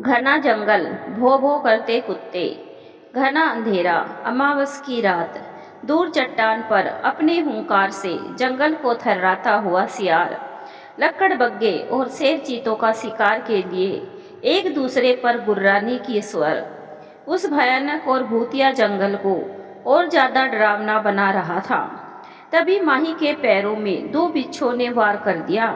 घना जंगल, भो भो करते कुत्ते, घना अंधेरा, अमावस की रात, दूर चट्टान पर अपने हुंकार से जंगल को थर्राता हुआ सियार, लक्कड़बग्गे और शेर चीतों का शिकार के लिए एक दूसरे पर गुर्राने की स्वर उस भयानक और भूतिया जंगल को और ज्यादा डरावना बना रहा था। तभी माही के पैरों में दो बिच्छों ने वार कर दिया।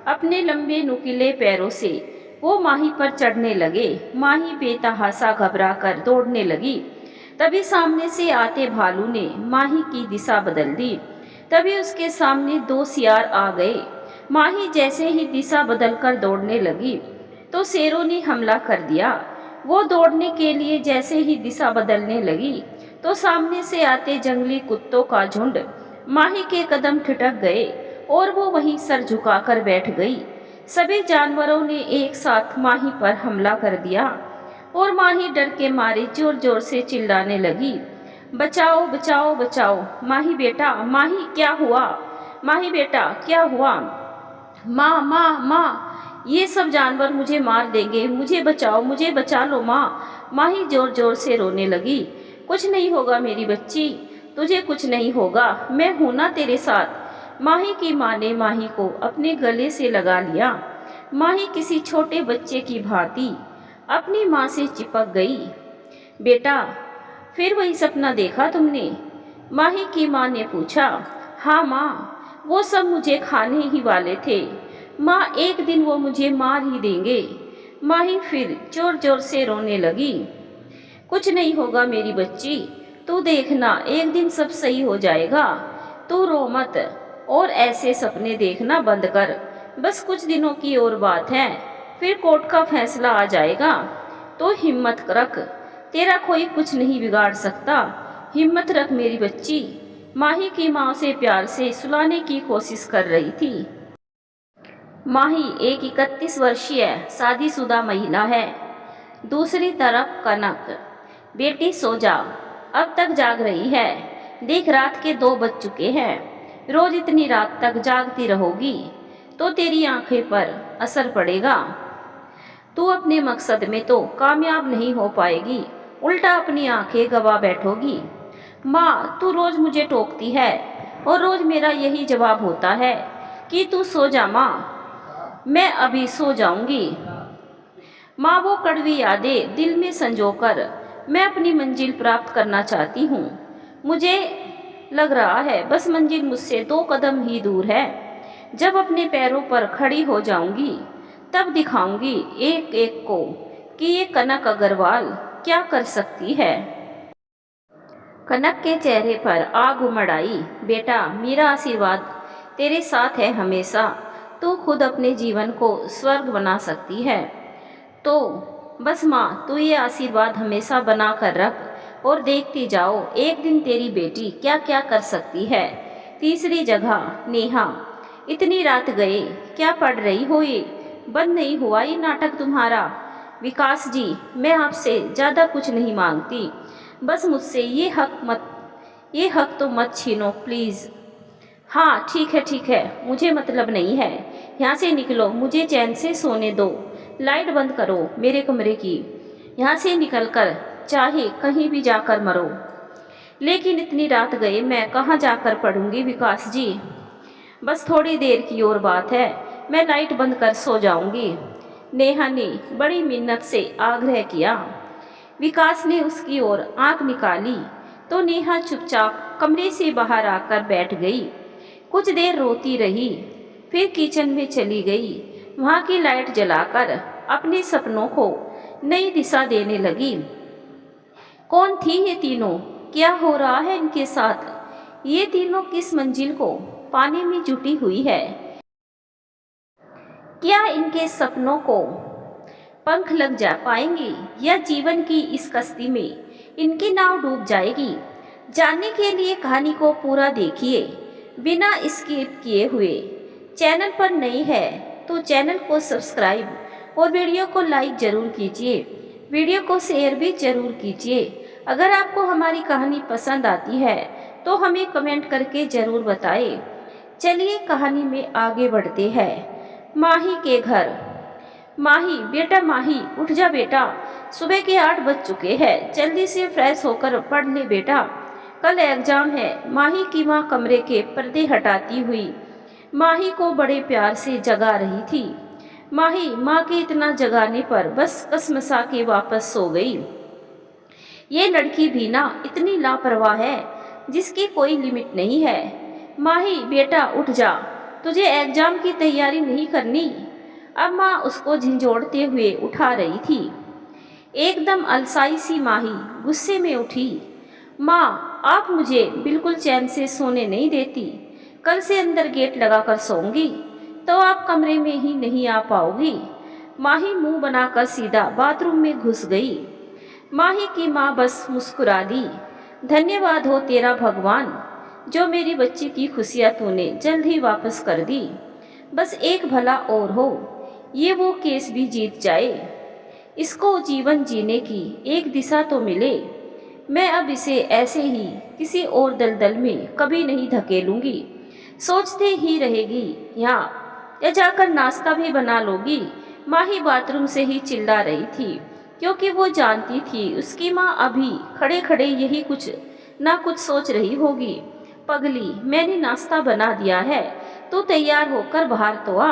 अपने लंबे नुकीले पैरों से वो माही पर चढ़ने लगे। माही बेतहासा घबरा कर दौड़ने लगी। तभी सामने से आते भालू ने माही की दिशा बदल दी। तभी उसके सामने दो सियार आ गए। माही जैसे ही दिशा बदलकर दौड़ने लगी तो शेरों ने हमला कर दिया। वो दौड़ने के लिए जैसे ही दिशा बदलने लगी तो सामने से आते जंगली कुत्तों का झुंड माही के कदम ठिठक गए और वो वहीं सर झुकाकर बैठ गई। सभी जानवरों ने एक साथ माही पर हमला कर दिया और माही डर के मारे जोर जोर से चिल्लाने लगी, बचाओ बचाओ बचाओ, माही बेटा, माही क्या हुआ, माही बेटा क्या हुआ, माँ माँ माँ, ये सब जानवर मुझे मार देंगे, मुझे बचाओ, मुझे बचा लो माँ। माही जोर जोर से रोने लगी। कुछ नहीं होगा मेरी बच्ची, तुझे कुछ नहीं होगा, मैं हूं ना तेरे साथ। माही की माँ ने माही को अपने गले से लगा लिया। माही किसी छोटे बच्चे की भांति अपनी माँ से चिपक गई। बेटा, फिर वही सपना देखा तुमने? माही की माँ ने पूछा। हाँ माँ, वो सब मुझे खाने ही वाले थे माँ, एक दिन वो मुझे मार ही देंगे। माही फिर जोर जोर से रोने लगी। कुछ नहीं होगा मेरी बच्ची, तू देखना, एक दिन सब सही हो जाएगा। तू रो मत और ऐसे सपने देखना बंद कर। बस कुछ दिनों की और बात है, फिर कोर्ट का फैसला आ जाएगा। तो हिम्मत रख, तेरा कोई कुछ नहीं बिगाड़ सकता। हिम्मत रख मेरी बच्ची। माही की माँ उसे प्यार से सुलाने की कोशिश कर रही थी। माही एक 31 वर्षीय शादीशुदा महिला है। दूसरी तरफ कनक, बेटी सो जा, अब तक जाग रही है। देख, रात के 2 बज चुके हैं। रोज इतनी रात तक जागती रहोगी तो तेरी आंखें पर असर पड़ेगा। तू अपने मकसद में तो कामयाब नहीं हो पाएगी, उल्टा अपनी आंखें गवा बैठोगी। माँ, तू रोज मुझे टोकती है और रोज मेरा यही जवाब होता है कि तू सो जा माँ, मैं अभी सो जाऊंगी। माँ, वो कड़वी यादें दिल में संजोकर मैं अपनी मंजिल प्राप्त करना चाहती हूँ। मुझे लग रहा है बस मंजिल मुझसे 2 कदम ही दूर है। जब अपने पैरों पर खड़ी हो जाऊंगी तब दिखाऊंगी एक एक को कि ये कनक अग्रवाल क्या कर सकती है। कनक के चेहरे पर आग उमड़ आई। बेटा, मेरा आशीर्वाद तेरे साथ है हमेशा। तू खुद अपने जीवन को स्वर्ग बना सकती है। तो बस माँ, तू ये आशीर्वाद हमेशा बना कर रख और देखती जाओ एक दिन तेरी बेटी क्या क्या कर सकती है। तीसरी जगह नेहा, इतनी रात गए, क्या पढ़ रही हो ये? बंद नहीं हुआ ये नाटक तुम्हारा? विकास जी, मैं आपसे ज़्यादा कुछ नहीं मांगती, बस मुझसे ये हक तो मत छीनो प्लीज़। हाँ ठीक है, मुझे मतलब नहीं है। यहाँ से निकलो, मुझे चैन से सोने दो। लाइट बंद करो मेरे कमरे की। यहाँ से निकलकर चाहे कहीं भी जाकर मरो, लेकिन इतनी रात गए मैं कहाँ जाकर पढ़ूंगी विकास जी। बस थोड़ी देर की और बात है, मैं लाइट बंद कर सो जाऊंगी। नेहा ने बड़ी मिन्नत से आग्रह किया। विकास ने उसकी ओर आंख निकाली तो नेहा चुपचाप कमरे से बाहर आकर बैठ गई। कुछ देर रोती रही, फिर किचन में चली गई। वहाँ की लाइट जलाकर अपने सपनों को नई दिशा देने लगी। कौन थी ये तीनों? क्या हो रहा है इनके साथ? ये तीनों किस मंजिल को पाने में जुटी हुई है? क्या इनके सपनों को पंख लग जा पाएंगे या जीवन की इस कश्ती में इनकी नाव डूब जाएगी? जानने के लिए कहानी को पूरा देखिए बिना स्किप किए हुए। चैनल पर नई है तो चैनल को सब्सक्राइब और वीडियो को लाइक जरूर कीजिए। वीडियो को शेयर भी जरूर कीजिए। अगर आपको हमारी कहानी पसंद आती है तो हमें कमेंट करके जरूर बताएं। चलिए कहानी में आगे बढ़ते हैं। माही के घर। माही, बेटा माही, उठ जा बेटा, सुबह के 8 बज चुके हैं, जल्दी से फ्रेश होकर पढ़ ले बेटा, कल एग्जाम है। माही की माँ कमरे के पर्दे हटाती हुई माही को बड़े प्यार से जगा रही थी। माही माँ के इतना जगाने पर बस कसमसा के वापस सो गई। ये लड़की भी ना इतनी लापरवाह है जिसकी कोई लिमिट नहीं है। माही, बेटा उठ जा, तुझे एग्जाम की तैयारी नहीं करनी। अब माँ उसको झंझोड़ते हुए उठा रही थी। एकदम अलसाई सी माही गुस्से में उठी। माँ, आप मुझे बिल्कुल चैन से सोने नहीं देती। कल से अंदर गेट लगाकर सोऊंगी तो आप कमरे में ही नहीं आ पाओगी। माही मुंह बनाकर सीधा बाथरूम में घुस गई। माही की माँ बस मुस्कुरा दी। धन्यवाद हो तेरा भगवान, जो मेरी बच्ची की खुशियाँ तूने जल्द ही वापस कर दी। बस एक भला और हो, ये वो केस भी जीत जाए, इसको जीवन जीने की एक दिशा तो मिले। मैं अब इसे ऐसे ही किसी और दलदल में कभी नहीं धकेलूंगी। सोचते ही रहेगी या जाकर नाश्ता भी बना लोगी। माही बाथरूम से ही चिल्ला रही थी क्योंकि वो जानती थी उसकी माँ अभी खड़े खड़े यही कुछ ना कुछ सोच रही होगी। पगली, मैंने नाश्ता बना दिया है, तू तैयार होकर बाहर तो आ।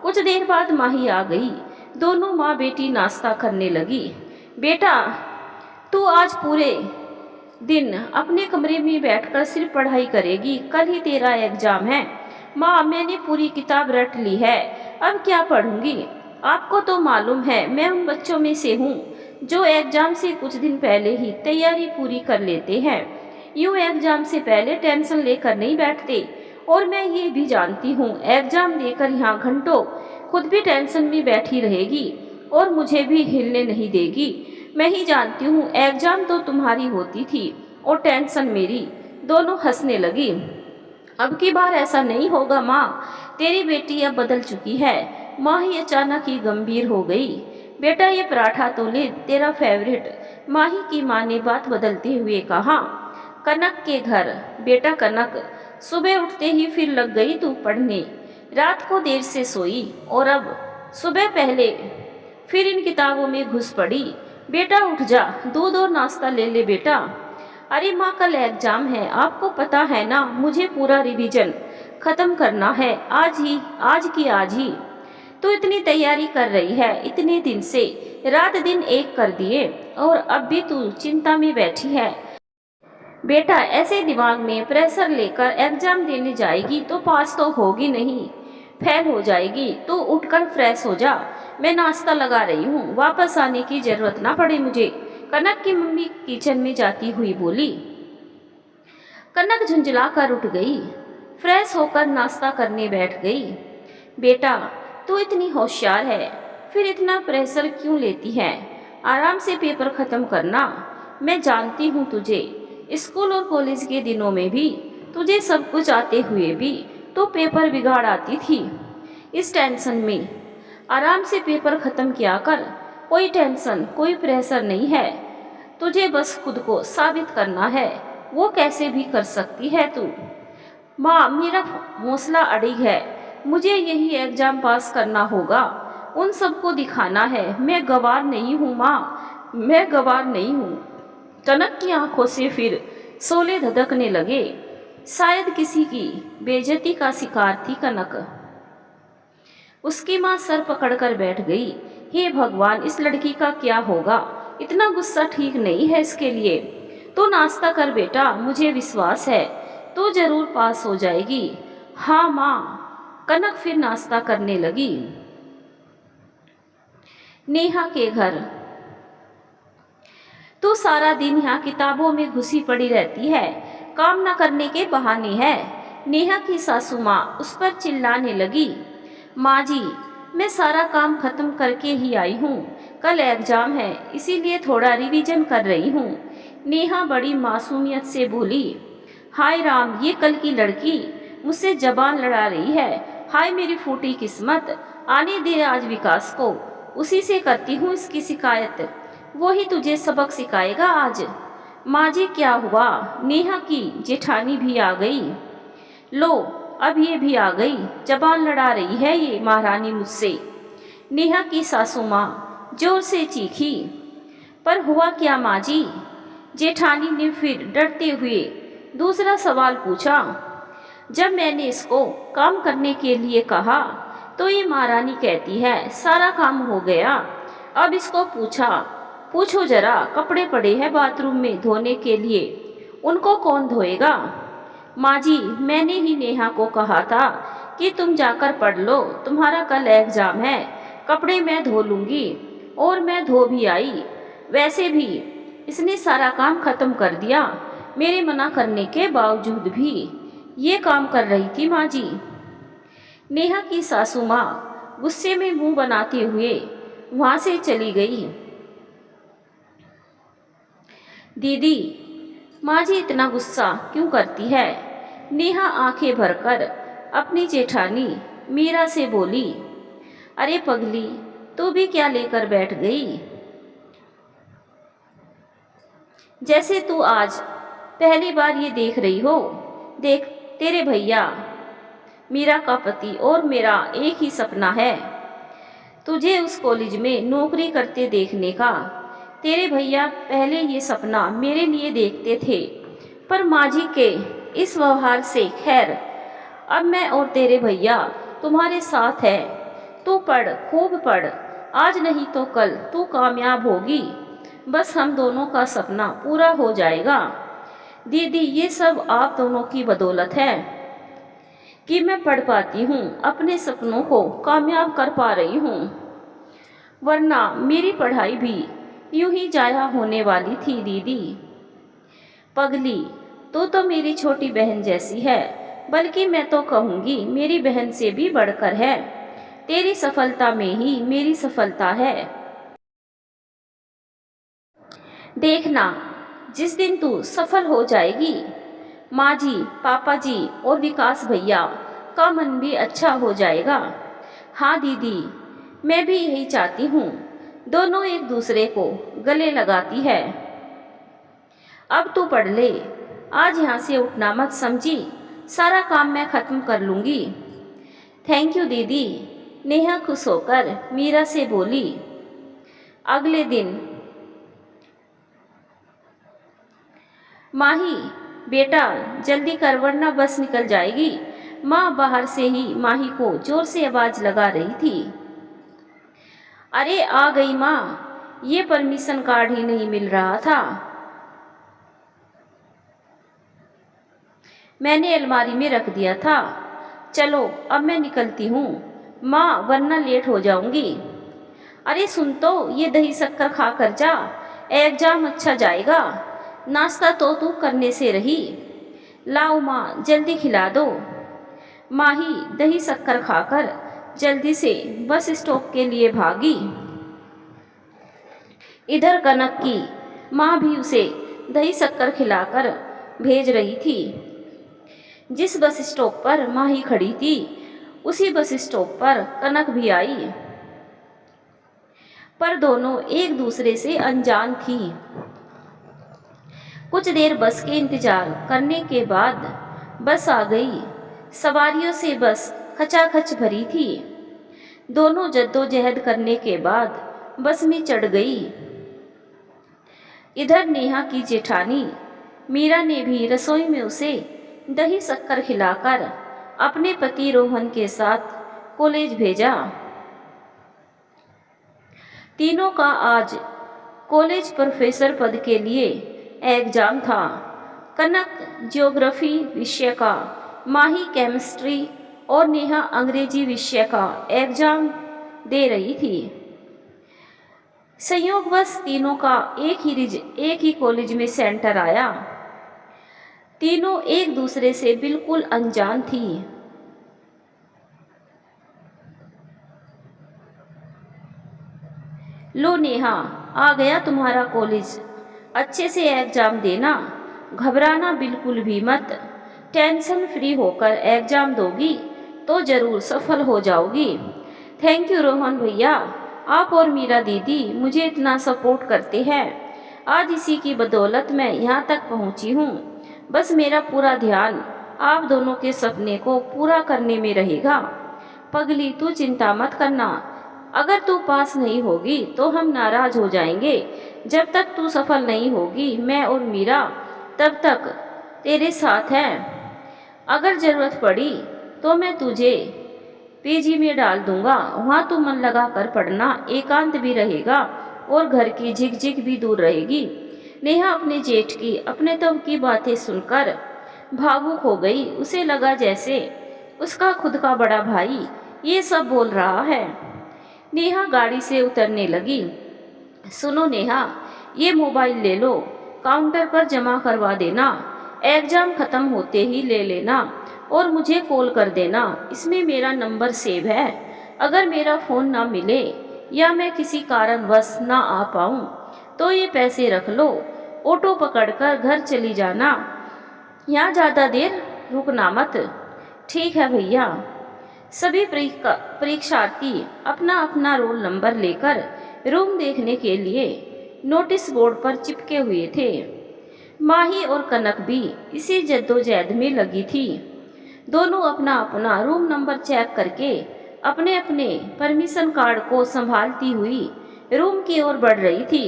कुछ देर बाद माही आ गई। दोनों माँ बेटी नाश्ता करने लगी। बेटा, तू आज पूरे दिन अपने कमरे में बैठकर सिर्फ पढ़ाई करेगी, कल ही तेरा एग्जाम है। माँ, मैंने पूरी किताब रट ली है, अब क्या पढ़ूंगी। आपको तो मालूम है मैं उन बच्चों में से हूँ जो एग्जाम से कुछ दिन पहले ही तैयारी पूरी कर लेते हैं। यूँ एग्जाम से पहले टेंशन लेकर नहीं बैठते। और मैं ये भी जानती हूँ एग्जाम देकर यहाँ घंटों खुद भी टेंशन में बैठी रहेगी और मुझे भी हिलने नहीं देगी। मैं ही जानती हूँ एग्जाम तो तुम्हारी होती थी और टेंशन मेरी। दोनों हंसने लगी। अब की बार ऐसा नहीं होगा माँ, तेरी बेटी अब बदल चुकी है। माँ ही अचानक ही गंभीर हो गई। बेटा, ये पराठा तो ले, तेरा फेवरेट। माही की माँ ने बात बदलते हुए कहा। कनक के घर। बेटा कनक, सुबह उठते ही फिर लग गई तू पढ़ने। रात को देर से सोई और अब सुबह पहले फिर इन किताबों में घुस पड़ी। बेटा उठ जा, दूध और नाश्ता ले ले बेटा। अरे माँ, कल एग्जाम है, आपको पता है ना, मुझे पूरा रिवीजन खत्म करना है आज ही, आज की आज ही। तू इतनी तैयारी कर रही है, इतने दिन से रात दिन एक कर दिए और अब भी तू चिंता में बैठी है। बेटा, ऐसे दिमाग में प्रेशर लेकर एग्जाम देने जाएगी तो पास तो होगी नहीं, फेल हो जाएगी। तू उठकर फ्रेश हो जा, मैं नाश्ता लगा रही हूँ, वापस आने की जरूरत ना पड़े मुझे। कनक की मम्मी किचन में जाती हुई बोली। कनक झुंझला कर उठ गई, फ्रेश होकर नाश्ता करने बैठ गई। बेटा, तू इतनी होशियार है, फिर इतना प्रेशर क्यों लेती है? आराम से पेपर खत्म करना। मैं जानती हूँ तुझे, स्कूल और कॉलेज के दिनों में भी तुझे सब कुछ आते हुए भी तो पेपर बिगाड़ आती थी। इस टेंशन में आराम से पेपर खत्म किया कर, कोई टेंशन कोई प्रेशर नहीं है। तुझे बस खुद को साबित करना है, वो कैसे भी कर सकती है तू। माँ, मेरा हौसला अड़िग है, मुझे यही एग्जाम पास करना होगा, उन सबको दिखाना है। मैं गवार नहीं हूँ माँ, मैं गवार नहीं हूँ। कनक की आंखों से फिर शोले धधकने लगे। शायद किसी की बेइज्जती का शिकार थी कनक। उसकी माँ सर पकड़कर बैठ गई। हे भगवान, इस लड़की का क्या होगा? इतना गुस्सा ठीक नहीं है इसके लिए। तो नाश्ता कर बेटा, मुझे विश्वास है तो जरूर पास हो जाएगी। हाँ माँ। कनक फिर नाश्ता करने लगी। नेहा के घर। तू सारा दिन यहाँ किताबों में घुसी पड़ी रहती है, काम न करने के बहाने है। नेहा की सासू माँ उस पर चिल्लाने लगी। माँ जी, मैं सारा काम खत्म करके ही आई हूँ, कल एग्जाम है इसीलिए थोड़ा रिवीजन कर रही हूँ। नेहा बड़ी मासूमियत से बोली। हाय राम, ये कल की लड़की मुझसे जबान लड़ा रही है। हाय मेरी फूटी किस्मत, आने दे आज विकास को, उसी से करती हूँ इसकी शिकायत, वो ही तुझे सबक सिखाएगा आज। माँ जी, क्या हुआ? नेहा की जेठानी भी आ गई। लो, अब ये भी आ गई, जबान लड़ा रही है ये महारानी मुझसे। नेहा की सासू माँ जोर से चीखी। पर हुआ क्या माँ जी? जेठानी ने फिर डरते हुए दूसरा सवाल पूछा। जब मैंने इसको काम करने के लिए कहा तो ये महारानी कहती है सारा काम हो गया, अब इसको पूछो जरा, कपड़े पड़े हैं बाथरूम में धोने के लिए, उनको कौन धोएगा? माँ जी, मैंने ही नेहा को कहा था कि तुम जाकर पढ़ लो, तुम्हारा कल एग्जाम है, कपड़े मैं धो लूँगी। और मैं धो भी आई। वैसे भी इसने सारा काम खत्म कर दिया, मेरे मना करने के बावजूद भी ये काम कर रही थी माँ जी। नेहा की सासू माँ गुस्से में मुंह बनाते हुए वहाँ से चली गई। दीदी, माँ जी इतना गुस्सा क्यों करती है? नेहा आंखें भरकर अपनी जेठानी मीरा से बोली। अरे पगली, तू भी क्या लेकर बैठ गई? जैसे तू आज पहली बार ये देख रही हो। देख, तेरे भैया मीरा का पति और मेरा एक ही सपना है, तुझे उस कॉलेज में नौकरी करते देखने का। तेरे भैया पहले ये सपना मेरे लिए देखते थे, पर माँ जी के इस व्यवहार से खैर अब मैं और तेरे भैया तुम्हारे साथ है। तू पढ़, खूब पढ़, आज नहीं तो कल तू कामयाब होगी। बस हम दोनों का सपना पूरा हो जाएगा। दीदी, ये सब आप दोनों की बदौलत है कि मैं पढ़ पाती हूँ, अपने सपनों को कामयाब कर पा रही हूँ, वरना मेरी पढ़ाई भी यूं ही जाया होने वाली थी। दीदी पगली, तू तो मेरी छोटी बहन जैसी है, बल्कि मैं तो कहूँगी मेरी बहन से भी बढ़कर है। तेरी सफलता में ही मेरी सफलता है। देखना, जिस दिन तू सफल हो जाएगी, माँ जी, पापा जी और विकास भैया का मन भी अच्छा हो जाएगा। हाँ दीदी, मैं भी यही चाहती हूँ। दोनों एक दूसरे को गले लगाती है। अब तू पढ़ ले, आज यहाँ से उठना मत समझी, सारा काम मैं खत्म कर लूँगी। थैंक यू दीदी, नेहा खुश होकर मीरा से बोली। अगले दिन, माही बेटा जल्दी कर वरना बस निकल जाएगी। माँ बाहर से ही माही को जोर से आवाज लगा रही थी। अरे आ गई माँ, ये परमिशन कार्ड ही नहीं मिल रहा था, मैंने अलमारी में रख दिया था। चलो अब मैं निकलती हूँ माँ, वरना लेट हो जाऊंगी। अरे सुन तो, ये दही शक्कर खा कर जा, एग्जाम अच्छा जाएगा। नाश्ता तो तू करने से रही, लाओ माँ जल्दी खिला दो। माही दही शक्कर खाकर जल्दी से बस स्टॉप के लिए भागी। इधर कनक की माँ भी उसे दही शक्कर खिलाकर भेज रही थी। जिस बस स्टॉप पर माही खड़ी थी, उसी बस स्टॉप पर कनक भी आई, पर दोनों एक दूसरे से अनजान थी। कुछ देर बस के इंतजार करने के बाद बस आ गई। सवारियों से बस खचाखच भरी थी। दोनों जद्दोजहद करने के बाद बस में चढ़ गई। इधर नेहा की जेठानी मीरा ने भी रसोई में उसे दही शक्कर खिलाकर अपने पति रोहन के साथ कॉलेज भेजा। तीनों का आज कॉलेज प्रोफेसर पद के लिए एग्जाम था। कनक ज्योग्राफी विषय का, माही केमिस्ट्री और नेहा अंग्रेजी विषय का एग्जाम दे रही थी। संयोगवश तीनों का एक ही कॉलेज में सेंटर आया। तीनों एक दूसरे से बिल्कुल अनजान थी। लो नेहा, आ गया तुम्हारा कॉलेज, अच्छे से एग्जाम देना, घबराना बिल्कुल भी मत। टेंशन फ्री होकर एग्जाम दोगी तो ज़रूर सफल हो जाओगी। थैंक यू रोहन भैया, आप और मीरा दीदी मुझे इतना सपोर्ट करते हैं। आज इसी की बदौलत मैं यहाँ तक पहुँची हूँ। बस मेरा पूरा ध्यान आप दोनों के सपने को पूरा करने में रहेगा। पगली, तू चिंता मत करना, अगर तू पास नहीं होगी तो हम नाराज हो जाएंगे। जब तक तू सफल नहीं होगी मैं और मीरा तब तक तेरे साथ हैं। अगर जरूरत पड़ी तो मैं तुझे पीजी में डाल दूंगा। वहाँ तू मन लगा कर पढ़ना, एकांत भी रहेगा और घर की झिकझिक भी दूर रहेगी। नेहा अपने जेठ की अपने तब की बातें सुनकर भावुक हो गई। उसे लगा जैसे उसका खुद का बड़ा भाई ये सब बोल रहा है। नेहा गाड़ी से उतरने लगी। सुनो नेहा, ये मोबाइल ले लो, काउंटर पर जमा करवा देना। एग्जाम खत्म होते ही ले लेना और मुझे कॉल कर देना। इसमें मेरा नंबर सेव है। अगर मेरा फ़ोन ना मिले या मैं किसी कारणवश ना आ पाऊँ तो ये पैसे रख लो। ऑटो पकड़कर घर चली जाना, यहाँ ज़्यादा देर रुकना मत। ठीक है भैया। सभी परीक्षार्थी अपना अपना रोल नंबर लेकर रूम देखने के लिए नोटिस बोर्ड पर चिपके हुए थे। माही और कनक भी इसी जद्दोजहद में लगी थी। दोनों अपना अपना रूम नंबर चेक करके अपने अपने परमिशन कार्ड को संभालती हुई रूम की ओर बढ़ रही थी।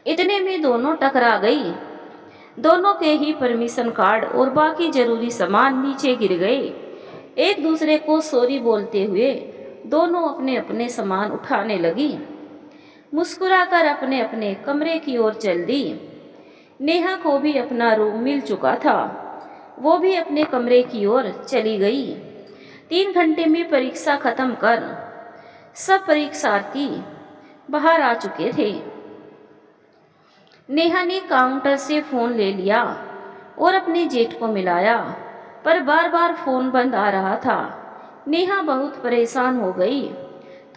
इतने में दोनों टकरा गई। दोनों के ही परमिशन कार्ड और बाकी जरूरी सामान नीचे गिर गए। एक दूसरे को सॉरी बोलते हुए दोनों अपने अपने सामान उठाने लगी। मुस्कुराकर अपने अपने कमरे की ओर चल दी। नेहा को भी अपना रूम मिल चुका था। वो भी अपने कमरे की ओर चली गई। 3 घंटे में परीक्षा खत्म कर सब परीक्षार्थी बाहर आ चुके थे। नेहा ने काउंटर से फ़ोन ले लिया और अपने जेठ को मिलाया, पर बार बार फ़ोन बंद आ रहा था। नेहा बहुत परेशान हो गई।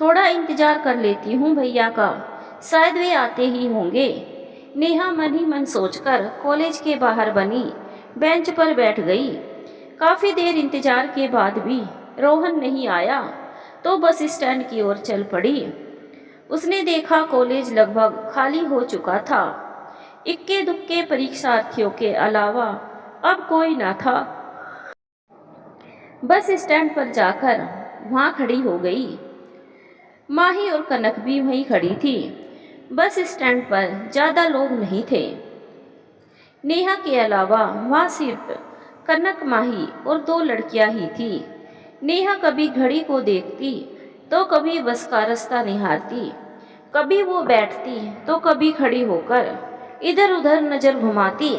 थोड़ा इंतज़ार कर लेती हूँ भैया का, शायद वे आते ही होंगे। नेहा मन ही मन सोचकर कॉलेज के बाहर बनी बेंच पर बैठ गई। काफ़ी देर इंतज़ार के बाद भी रोहन नहीं आया तो बस स्टैंड की ओर चल पड़ी। उसने देखा कॉलेज लगभग खाली हो चुका था। इक्के दुक्के परीक्षार्थियों के अलावा अब कोई न था। बस स्टैंड पर जाकर वहाँ खड़ी हो गई। माही और कनक भी वहीं खड़ी थी। बस स्टैंड पर ज़्यादा लोग नहीं थे। नेहा के अलावा वहाँ सिर्फ कनक, माही और 2 लड़कियाँ ही थी। नेहा कभी घड़ी को देखती तो कभी बस का रास्ता निहारती। कभी वो बैठती तो कभी खड़ी होकर इधर उधर नजर घुमाती।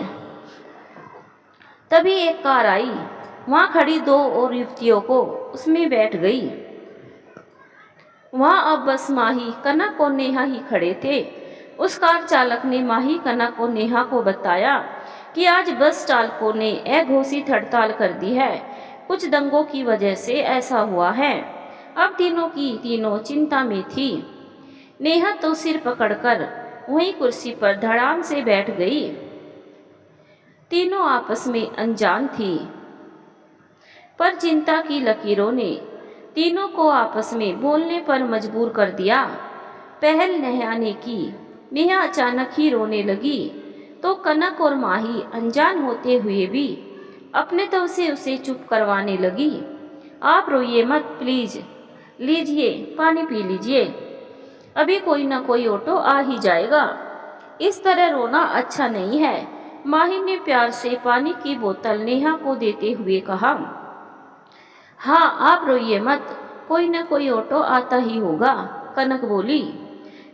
तभी एक कार आई। वहाँ खड़ी 2 और युवतियों को उसमें बैठ गई। वहाँ अब बस माही, कनक और नेहा ही खड़े थे। उस कार चालक ने माही, कनक और नेहा को बताया कि आज बस चालकों ने अघोषित हड़ताल कर दी है। कुछ दंगों की वजह से ऐसा हुआ है। अब तीनों की तीनों चिंता में थी। नेहा तो सिर पकड़कर वहीं कुर्सी पर धड़ाम से बैठ गई। तीनों आपस में अनजान थी, पर चिंता की लकीरों ने तीनों को आपस में बोलने पर मजबूर कर दिया। पहल नेहा ने की। नेहा अचानक ही रोने लगी तो कनक और माही अनजान होते हुए भी अपने तरफ से उसे चुप करवाने लगी। आप रोइए मत प्लीज, लीजिए पानी पी लीजिए, अभी कोई ना कोई ऑटो आ ही जाएगा। इस तरह रोना अच्छा नहीं है। माही ने प्यार से पानी की बोतल नेहा को देते हुए कहा। हाँ आप रोइए मत, कोई ना कोई ऑटो आता ही होगा, कनक बोली।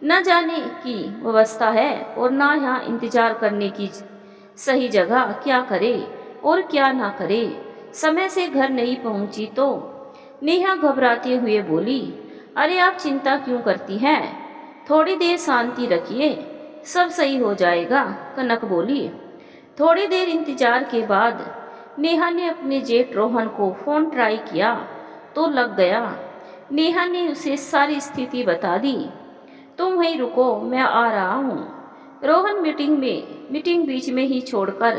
न जाने की व्यवस्था है और ना यहाँ इंतजार करने की सही जगह, क्या करे और क्या ना करे। समय से घर नहीं पहुँची तो नेहा घबराते हुए बोली, अरे आप चिंता क्यों करती हैं, थोड़ी देर शांति रखिए, सब सही हो जाएगा, कनक बोली। थोड़ी देर इंतजार के बाद नेहा ने अपने जेठ रोहन को फ़ोन ट्राई किया तो लग गया। नेहा ने उसे सारी स्थिति बता दी। तुम वहीं रुको, मैं आ रहा हूँ। रोहन मीटिंग बीच में ही छोड़कर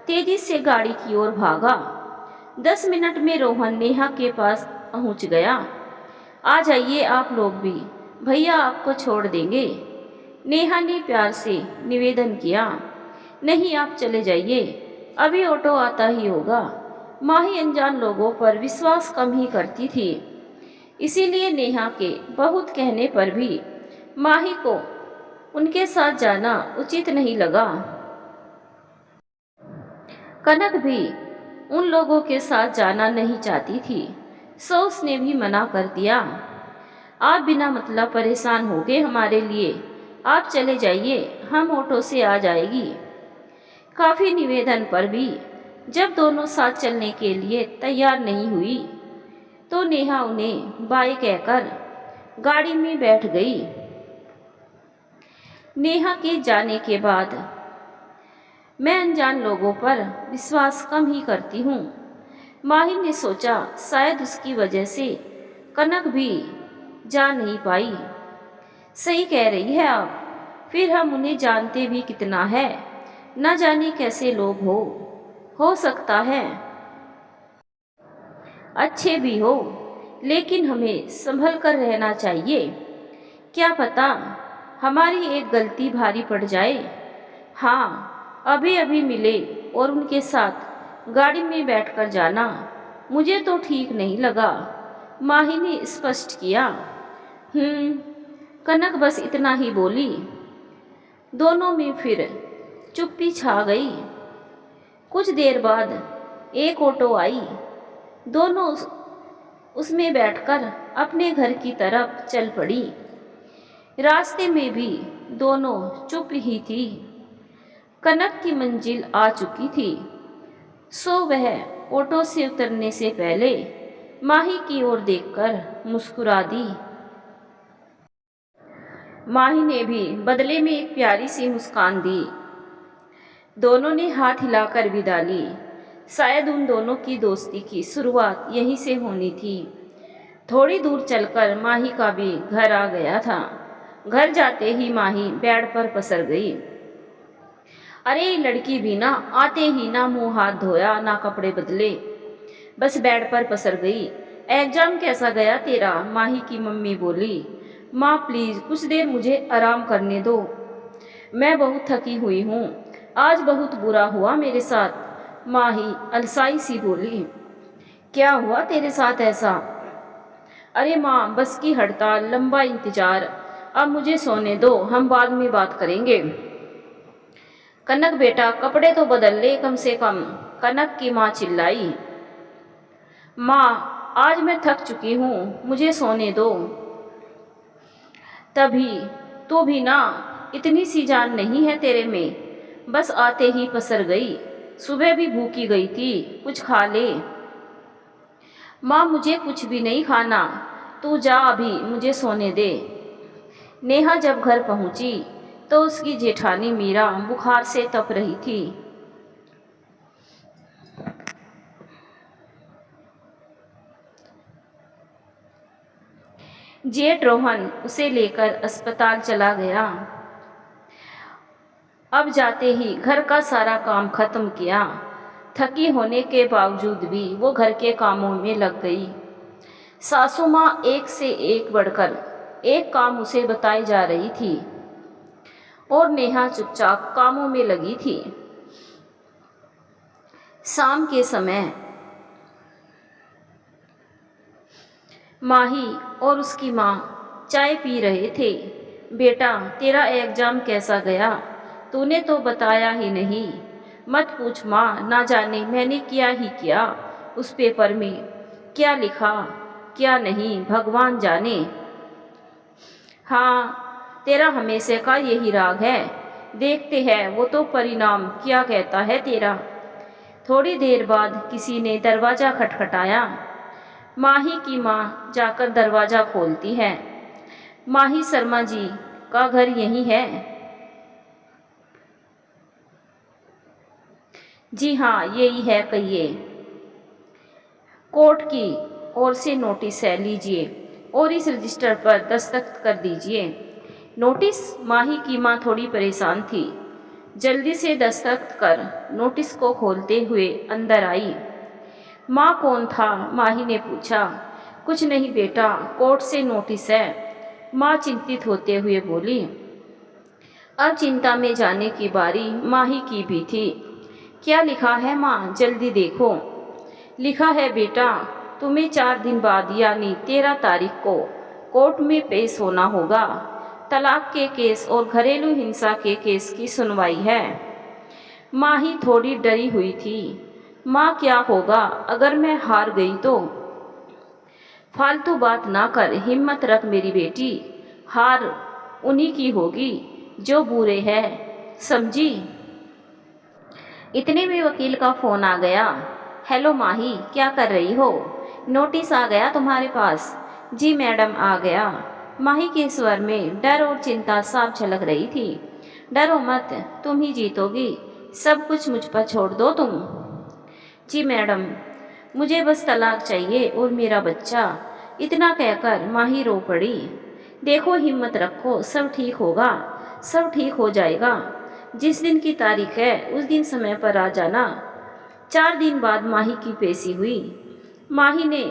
तेजी से गाड़ी की ओर भागा। 10 मिनट में रोहन नेहा के पास पहुँच गया। आ जाइए आप लोग भी, भैया आपको छोड़ देंगे, नेहा ने प्यार से निवेदन किया। नहीं आप चले जाइए, अभी ऑटो आता ही होगा। माही अनजान लोगों पर विश्वास कम ही करती थी। इसीलिए नेहा के बहुत कहने पर भी माही को उनके साथ जाना उचित नहीं लगा। कनक भी उन लोगों के साथ जाना नहीं चाहती थी, सो उसने भी मना कर दिया। आप बिना मतलब परेशान हो गए हमारे लिए, आप चले जाइए, हम ऑटो से आ जाएगी। काफ़ी निवेदन पर भी जब दोनों साथ चलने के लिए तैयार नहीं हुई तो नेहा उन्हें बाय कहकर गाड़ी में बैठ गई। नेहा के जाने के बाद मैं अनजान लोगों पर विश्वास कम ही करती हूँ। माही ने सोचा शायद उसकी वजह से कनक भी जा नहीं पाई। सही कह रही है आप, फिर हम उन्हें जानते भी कितना है, न जाने कैसे लोग हो सकता है अच्छे भी हो, लेकिन हमें संभल कर रहना चाहिए। क्या पता हमारी एक गलती भारी पड़ जाए। हाँ, अभी अभी मिले और उनके साथ गाड़ी में बैठकर जाना मुझे तो ठीक नहीं लगा, माही ने स्पष्ट किया। कनक बस इतना ही बोली। दोनों में फिर चुप्पी छा गई। कुछ देर बाद एक ऑटो आई। दोनों उसमें बैठकर अपने घर की तरफ चल पड़ी। रास्ते में भी दोनों चुप ही थी। कनक की मंजिल आ चुकी थी, सो वह ऑटो से उतरने से पहले माही की ओर देखकर मुस्कुरा दी। माही ने भी बदले में एक प्यारी सी मुस्कान दी। दोनों ने हाथ हिलाकर विदा ली। शायद उन दोनों की दोस्ती की शुरुआत यहीं से होनी थी। थोड़ी दूर चलकर माही का भी घर आ गया था। घर जाते ही माही बेड पर पसर गई। अरे लड़की भी ना आते ही ना मुंह हाथ धोया ना कपड़े बदले, बस बेड पर पसर गई। एग्जाम कैसा गया तेरा? माही की मम्मी बोली। माँ प्लीज़ कुछ देर मुझे आराम करने दो, मैं बहुत थकी हुई हूँ, आज बहुत बुरा हुआ मेरे साथ। माही अलसाई सी बोली। क्या हुआ तेरे साथ ऐसा? अरे माँ बस की हड़ताल, लंबा इंतजार, अब मुझे सोने दो, हम बाद में बात करेंगे। कनक बेटा कपड़े तो बदल ले कम से कम, कनक की माँ चिल्लाई। माँ आज मैं थक चुकी हूँ, मुझे सोने दो। तभी तो भी ना इतनी सी जान नहीं है तेरे में, बस आते ही पसर गई। सुबह भी भूखी गई थी, कुछ खा ले। माँ मुझे कुछ भी नहीं खाना, तू जा अभी, मुझे सोने दे। नेहा जब घर पहुंची तो उसकी जेठानी मीरा बुखार से तप रही थी। जेठ रोहन उसे लेकर अस्पताल चला गया। अब जाते ही घर का सारा काम खत्म किया। थकी होने के बावजूद भी वो घर के कामों में लग गई। सासू माँ एक से एक बढ़कर एक काम उसे बताई जा रही थी और नेहा चुपचाप कामों में लगी थी। शाम के समय माही और उसकी माँ चाय पी रहे थे। बेटा तेरा एग्जाम कैसा गया? तूने तो बताया ही नहीं। मत पूछ माँ, ना जाने मैंने क्या ही किया उस पेपर में, क्या लिखा क्या नहीं भगवान जाने। हाँ तेरा हमेशा का यही राग है, देखते हैं वो तो परिणाम क्या कहता है तेरा। थोड़ी देर बाद किसी ने दरवाज़ा खटखटाया। माही की माँ जाकर दरवाज़ा खोलती है। माही शर्मा जी का घर यही है? जी हाँ यही है, कहिए। कोर्ट की ओर से नोटिस है, लीजिए और इस रजिस्टर पर दस्तखत कर दीजिए। नोटिस? माही की माँ थोड़ी परेशान थी। जल्दी से दस्तखत कर नोटिस को खोलते हुए अंदर आई। माँ कौन था? माही ने पूछा। कुछ नहीं बेटा, कोर्ट से नोटिस है, माँ चिंतित होते हुए बोली। अब चिंता में जाने की बारी माही की भी थी। क्या लिखा है माँ, जल्दी देखो। लिखा है बेटा, तुम्हें 4 दिन बाद यानी 13 तारीख को कोर्ट में पेश होना होगा। तलाक के केस और घरेलू हिंसा के केस की सुनवाई है। माही थोड़ी डरी हुई थी। माँ, क्या होगा अगर मैं हार गई तो? फालतू बात ना कर, हिम्मत रख मेरी बेटी। हार उन्हीं की होगी जो बुरे हैं, समझी? इतने में वकील का फोन आ गया। हेलो माही, क्या कर रही हो? नोटिस आ गया तुम्हारे पास? जी मैडम, आ गया। माही के स्वर में डर और चिंता साफ झलक रही थी। डरो मत, तुम ही जीतोगी। सब कुछ मुझ पर छोड़ दो तुम। जी मैडम, मुझे बस तलाक चाहिए और मेरा बच्चा। इतना कहकर माही रो पड़ी। देखो, हिम्मत रखो, सब ठीक होगा, सब ठीक हो जाएगा। जिस दिन की तारीख है उस दिन समय पर आ जाना। 4 दिन बाद माही की पेशी हुई। माही ने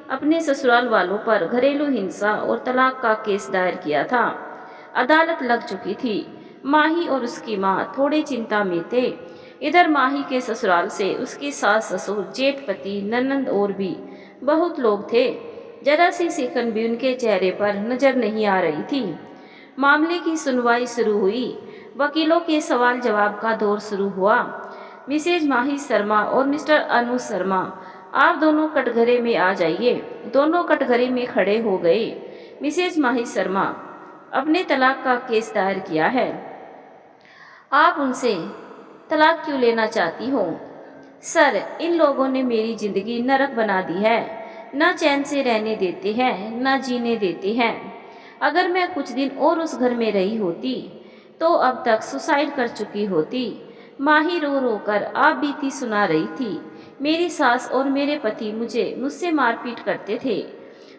अपने ससुराल वालों पर घरेलू हिंसा और तलाक का केस दायर किया था। अदालत लग चुकी थी। माही और उसकी माँ थोड़ी चिंता में थे। इधर माही के ससुराल से उसकी सास, ससुर, जेठ, पति, ननंद और भी बहुत लोग थे। जरा सी सिकन भी उनके चेहरे पर नजर नहीं आ रही थी। मामले की सुनवाई शुरू हुई। वकीलों के सवाल जवाब का दौर शुरू हुआ। मिसेज माही शर्मा और मिस्टर अनु शर्मा, आप दोनों कटघरे में आ जाइए। दोनों कटघरे में खड़े हो गए। मिसेज माही शर्मा, अपने तलाक का केस दायर किया है। आप उनसे तलाक क्यों लेना चाहती हो? सर, इन लोगों ने मेरी जिंदगी नरक बना दी है। न चैन से रहने देते हैं, न जीने देते हैं। अगर मैं कुछ दिन और उस घर में रही होती तो अब तक सुसाइड कर चुकी होती। माही रो रो कर आप बीती सुना रही थी। मेरी सास और मेरे पति मुझसे मारपीट करते थे।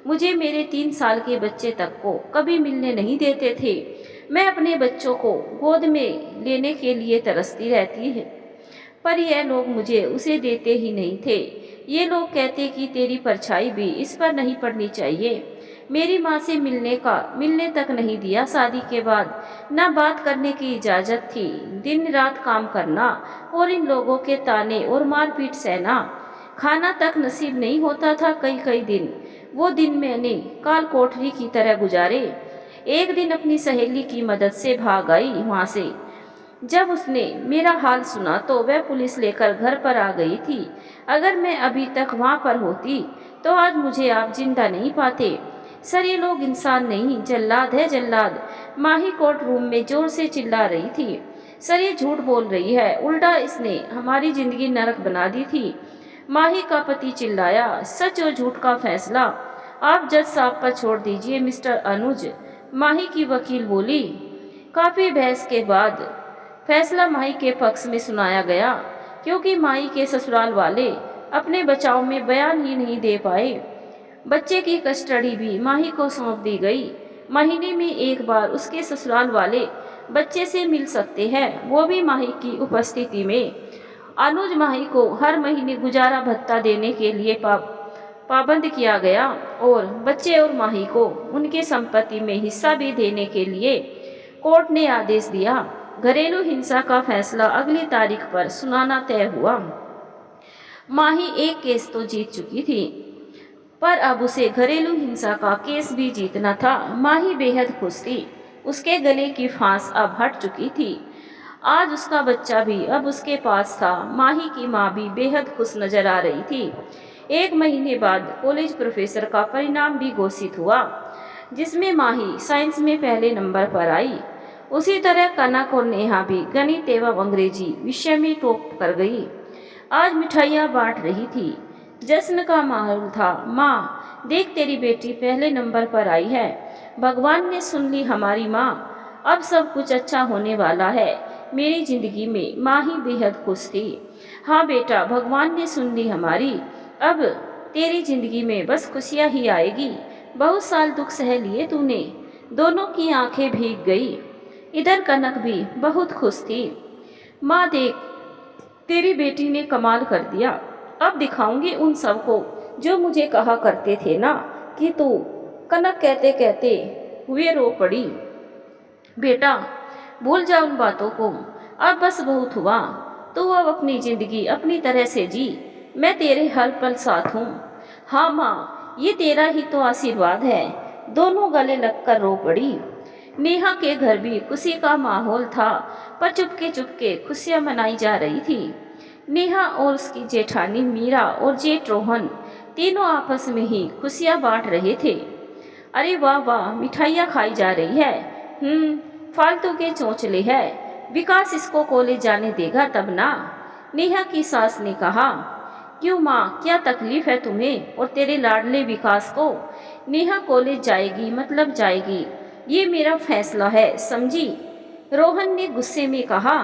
मुझे मेरे 3 साल के बच्चे तक को कभी मिलने नहीं देते थे। मैं अपने बच्चों को गोद में लेने के लिए तरसती रहती है, पर यह लोग मुझे उसे देते ही नहीं थे। ये लोग कहते कि तेरी परछाई भी इस पर नहीं पड़नी चाहिए। मेरी माँ से मिलने तक नहीं दिया। शादी के बाद न बात करने की इजाज़त थी। दिन रात काम करना और इन लोगों के ताने और मारपीट सहना। खाना तक नसीब नहीं होता था कई कई दिन। वो दिन मैंने काल कोठरी की तरह गुजारे। एक दिन अपनी सहेली की मदद से भाग आई वहाँ से। जब उसने मेरा हाल सुना तो वह पुलिस लेकर घर पर आ गई थी। अगर मैं अभी तक वहाँ पर होती तो आज मुझे आप जिंदा नहीं पाते। सर, ये लोग इंसान नहीं, जल्लाद है, जल्लाद। माही कोर्ट रूम में जोर से चिल्ला रही थी। सर, ये झूठ बोल रही है, उल्टा इसने हमारी जिंदगी नरक बना दी थी। माही का पति चिल्लाया। सच और झूठ का फैसला आप जज साहब पर छोड़ दीजिए मिस्टर अनुज, माही की वकील बोली। काफी बहस के बाद फैसला माही के पक्ष में सुनाया गया, क्योंकि माही के ससुराल वाले अपने बचाव में बयान ही नहीं दे पाए। बच्चे की कस्टडी भी माही को सौंप दी गई। महीने में एक बार उसके ससुराल वाले बच्चे से मिल सकते हैं, वो भी माही की उपस्थिति में। अनुज माही को हर महीने गुजारा भत्ता देने के लिए पाबंद किया गया और बच्चे और माही को उनके संपत्ति में हिस्सा भी देने के लिए कोर्ट ने आदेश दिया। घरेलू हिंसा का फैसला अगली तारीख पर सुनाना तय हुआ। माही एक केस तो जीत चुकी थी, पर अब उसे घरेलू हिंसा का केस भी जीतना था। माही बेहद खुश थी। उसके गले की फांस अब हट चुकी थी। आज उसका बच्चा भी अब उसके पास था। माही की माँ भी बेहद खुश नजर आ रही थी। 1 महीने बाद कॉलेज प्रोफेसर का परिणाम भी घोषित हुआ, जिसमें माही साइंस में पहले नंबर पर आई। उसी तरह कनक और नेहा भी गणित एवं अंग्रेजी विषय में टॉप कर गई। आज मिठाइयाँ बांट रही थी। जश्न का माहौल था। माँ, देख तेरी बेटी पहले नंबर पर आई है। भगवान ने सुन ली हमारी माँ। अब सब कुछ अच्छा होने वाला है मेरी जिंदगी में। माँ ही बेहद खुश थी। हाँ बेटा, भगवान ने सुन ली हमारी। अब तेरी जिंदगी में बस खुशियाँ ही आएगी। बहुत साल दुख सह लिए तूने। दोनों की आंखें भीग गई। इधर कनक भी बहुत खुश थी। माँ देख, तेरी बेटी ने कमाल कर दिया। अब दिखाऊंगी उन सबको जो मुझे कहा करते थे ना कि तू। कनक कहते कहते हुए रो पड़ी। बेटा, भूल जा उन बातों को। अब बस बहुत हुआ। तू अब अपनी जिंदगी अपनी तरह से जी। मैं तेरे हर पल साथ हूँ। हाँ माँ, ये तेरा ही तो आशीर्वाद है। दोनों गले लगकर रो पड़ी। नेहा के घर भी खुशी का माहौल था, पर चुपके चुपके खुशियाँ मनाई जा रही थी। नेहा और उसकी जेठानी मीरा और जेठ रोहन तीनों आपस में ही खुशियाँ बांट रहे थे। अरे वाह वाह, मिठाइयाँ खाई जा रही है। फालतू के चौंचले है। विकास इसको कॉलेज जाने देगा तब ना। नेहा की सास ने कहा। क्यों माँ, क्या तकलीफ है तुम्हें और तेरे लाडले विकास को? नेहा कॉलेज जाएगी मतलब जाएगी, ये मेरा फैसला है, समझी? रोहन ने गुस्से में कहा।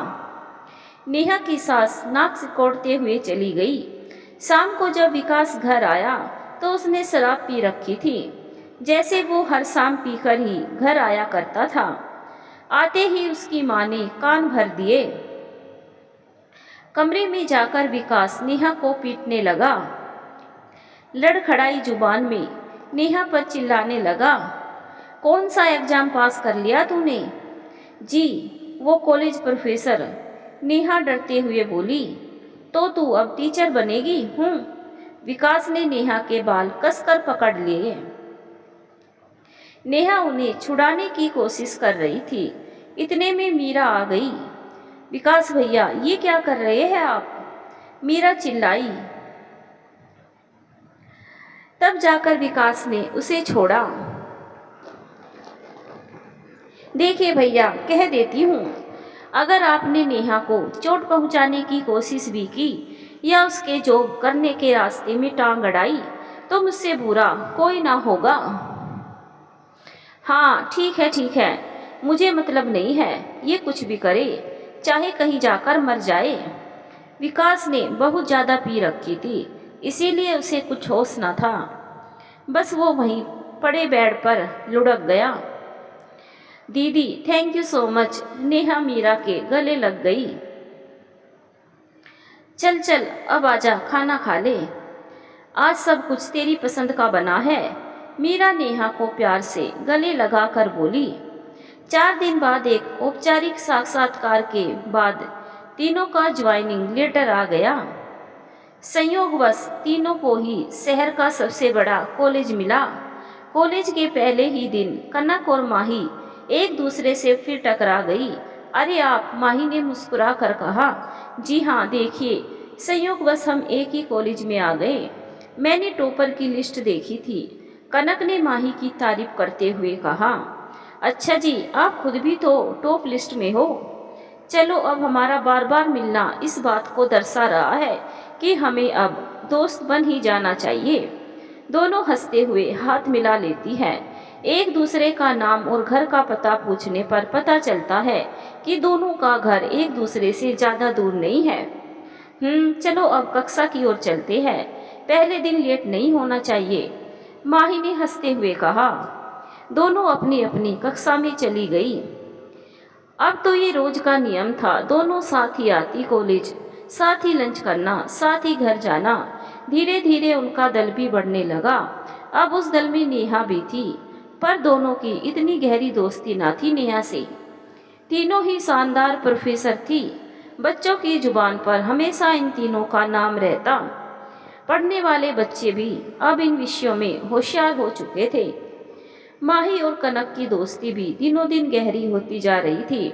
नेहा की सास नाक सिकोड़ते हुए चली गई। शाम को जब विकास घर आया तो उसने शराब पी रखी थी, जैसे वो हर शाम पीकर ही घर आया करता था। आते ही उसकी माँ ने कान भर दिए। कमरे में जाकर विकास नेहा को पीटने लगा। लड़खड़ाई जुबान में नेहा पर चिल्लाने लगा। कौन सा एग्जाम पास कर लिया तूने? जी, वो कॉलेज प्रोफेसर। नेहा डरते हुए बोली। तो तू अब टीचर बनेगी? विकास ने नेहा के बाल कसकर पकड़ लिए। नेहा उन्हें छुड़ाने की कोशिश कर रही थी। इतने में मीरा आ गई। विकास भैया, ये क्या कर रहे हैं आप? मीरा चिल्लाई। तब जाकर विकास ने उसे छोड़ा। देखिए भैया, कह देती हूँ, अगर आपने नेहा को चोट पहुँचाने की कोशिश भी की या उसके जॉब करने के रास्ते में टांग अड़ाई तो मुझसे बुरा कोई ना होगा। हाँ ठीक है, मुझे मतलब नहीं है, ये कुछ भी करे, चाहे कहीं जाकर मर जाए। विकास ने बहुत ज़्यादा पी रखी थी, इसीलिए उसे कुछ होश न था। बस वो वहीं पड़े बेड पर लुढ़क गया। दीदी thank you so much. Neha Meera के गले लग गई। चल चल अब आजा, खाना खा ले, आज सब कुछ तेरी पसंद का बना है। मीरा नेहा को प्यार से गले लगाकर बोली। 4 दिन बाद एक औपचारिक साक्षात्कार के बाद तीनों का ज्वाइनिंग लेटर आ गया। संयोगवश तीनों को ही शहर का सबसे बड़ा कॉलेज मिला। कॉलेज के पहले ही दिन कनक और माही एक दूसरे से फिर टकरा गई। अरे आप? माही ने मुस्कुरा कर कहा। जी हाँ, देखिए, संयोगवश हम एक ही कॉलेज में आ गए। मैंने टॉपर की लिस्ट देखी थी। कनक ने माही की तारीफ करते हुए कहा। अच्छा जी, आप खुद भी तो टॉप लिस्ट में हो। चलो, अब हमारा बार बार मिलना इस बात को दर्शा रहा है कि हमें अब दोस्त बन ही जाना चाहिए। दोनों हंसते हुए हाथ मिला लेती हैं। एक दूसरे का नाम और घर का पता पूछने पर पता चलता है कि दोनों का घर एक दूसरे से ज़्यादा दूर नहीं है। चलो अब कक्षा की ओर चलते हैं, पहले दिन लेट नहीं होना चाहिए, माही ने हंसते हुए कहा। दोनों अपनी अपनी कक्षा में चली गई। अब तो ये रोज का नियम था, दोनों साथ ही आती कॉलेज, साथ ही लंच करना, साथ ही घर जाना। धीरे धीरे उनका दल भी बढ़ने लगा। अब उस दल में नेहा भी थी, पर दोनों की इतनी गहरी दोस्ती ना थी नेहा से। तीनों ही शानदार प्रोफेसर थी। बच्चों की जुबान पर हमेशा इन तीनों का नाम रहता। पढ़ने वाले बच्चे भी अब इन विषयों में होशियार हो चुके थे। माही और कनक की दोस्ती भी दिनों दिन गहरी होती जा रही थी,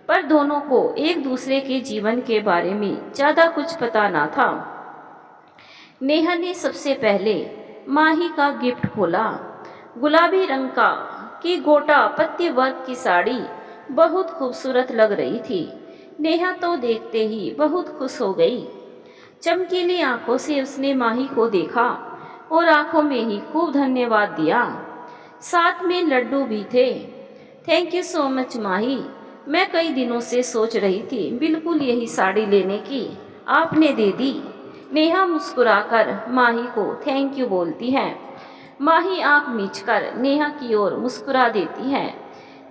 पर दोनों को एक दूसरे के जीवन के बारे में ज़्यादा कुछ पता ना था। नेहा ने सबसे पहले माही का गिफ्ट खोला। गुलाबी रंग की गोटा पत्ती वर्क की साड़ी बहुत खूबसूरत लग रही थी। नेहा तो देखते ही बहुत खुश हो गई। चमकीली आंखों से उसने माही को देखा और आंखों में ही खूब धन्यवाद दिया। साथ में लड्डू भी थे। थैंक यू सो मच माही, मैं कई दिनों से सोच रही थी बिल्कुल यही साड़ी लेने की, आपने दे दी। नेहा मुस्कुराकर माही को थैंक यू बोलती है। माही आंख मीचकर नेहा की ओर मुस्कुरा देती है।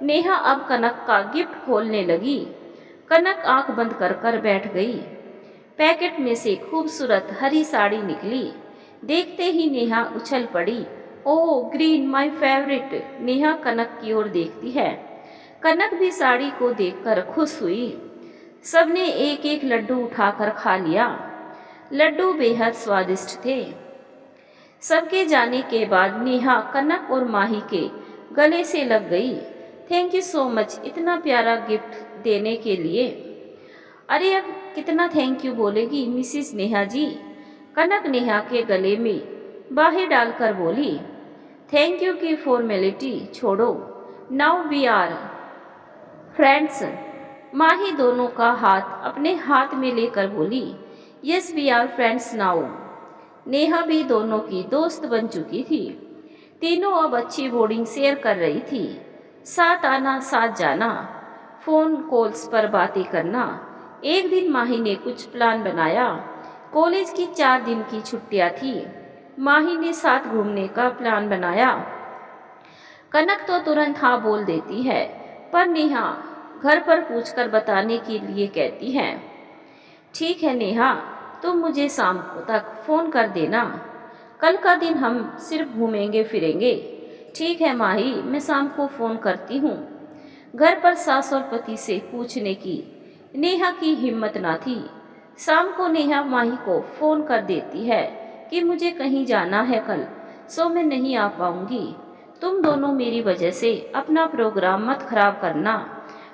नेहा अब कनक का गिफ्ट खोलने लगी। कनक आंख बंद कर बैठ गई। पैकेट में से खूबसूरत हरी साड़ी निकली। देखते ही नेहा उछल पड़ी। ओह ग्रीन, माय फेवरेट। नेहा कनक की ओर देखती है। कनक भी साड़ी को देखकर खुश हुई। सबने एक एक लड्डू उठाकर खा लिया। लड्डू बेहद स्वादिष्ट थे। सबके जाने के बाद नेहा कनक और माही के गले से लग गई। थैंक यू सो मच इतना प्यारा गिफ्ट देने के लिए। अरे अब कितना थैंक यू बोलेगी मिसिस नेहा जी? कनक नेहा के गले में बाहें डालकर बोली। थैंक यू की फॉर्मेलिटी छोड़ो, now we are friends. Mahi दोनों का हाथ अपने हाथ में लेकर बोली। Yes we are friends now. Neha भी दोनों की दोस्त बन चुकी थी। तीनों अब अच्छी बोर्डिंग शेयर कर रही थी। साथ आना साथ जाना, फ़ोन कॉल्स पर बातें करना। एक दिन माही ने कुछ प्लान बनाया। कॉलेज की 4 दिन की छुट्टियां थी। माही ने साथ घूमने का प्लान बनाया। कनक तो तुरंत हाँ बोल देती है, पर नेहा घर पर पूछकर बताने के लिए कहती है। ठीक है नेहा, तुम मुझे शाम को तक फ़ोन कर देना। कल का दिन हम सिर्फ घूमेंगे फिरेंगे। ठीक है माही, मैं शाम को फ़ोन करती हूँ। घर पर सास और पति से पूछने की नेहा की हिम्मत ना थी। शाम को नेहा माही को फ़ोन कर देती है कि मुझे कहीं जाना है कल, सो मैं नहीं आ पाऊँगी। तुम दोनों मेरी वजह से अपना प्रोग्राम मत खराब करना।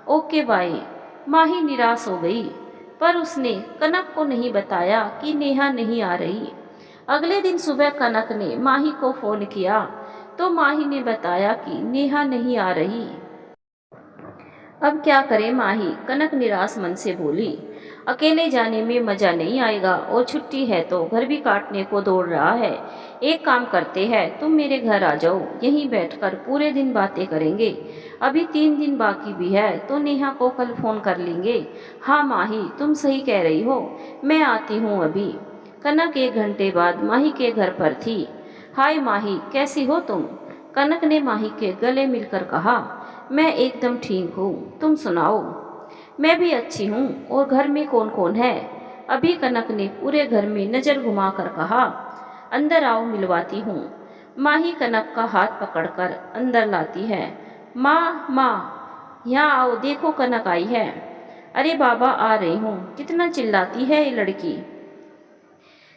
Okay bye. माही निराश हो गई, पर उसने कनक को नहीं बताया कि नेहा नहीं आ रही। अगले दिन सुबह कनक ने माही को फ़ोन किया तो माही ने बताया कि नेहा नहीं आ रही। अब क्या करे माही? कनक निराश मन से बोली। अकेले जाने में मज़ा नहीं आएगा और छुट्टी है तो घर भी काटने को दौड़ रहा है। एक काम करते हैं, तुम मेरे घर आ जाओ, यहीं बैठकर पूरे दिन बातें करेंगे। अभी 3 दिन बाकी भी है तो नेहा को कल फ़ोन कर लेंगे। हाँ माही, तुम सही कह रही हो, मैं आती हूँ अभी। कनक 1 घंटे बाद माही के घर पर थी। हाय माही, कैसी हो तुम? कनक ने माही के गले मिलकर कहा। मैं एकदम ठीक हूँ, तुम सुनाओ? मैं भी अच्छी हूँ। और घर में कौन कौन है? अभी कनक ने पूरे घर में नज़र घुमाकर कहा। अंदर आओ, मिलवाती हूँ। माही कनक का हाथ पकड़कर अंदर लाती है। माँ माँ, यहाँ आओ, देखो कनक आई है। अरे बाबा, आ रही हूँ। कितना चिल्लाती है ये लड़की।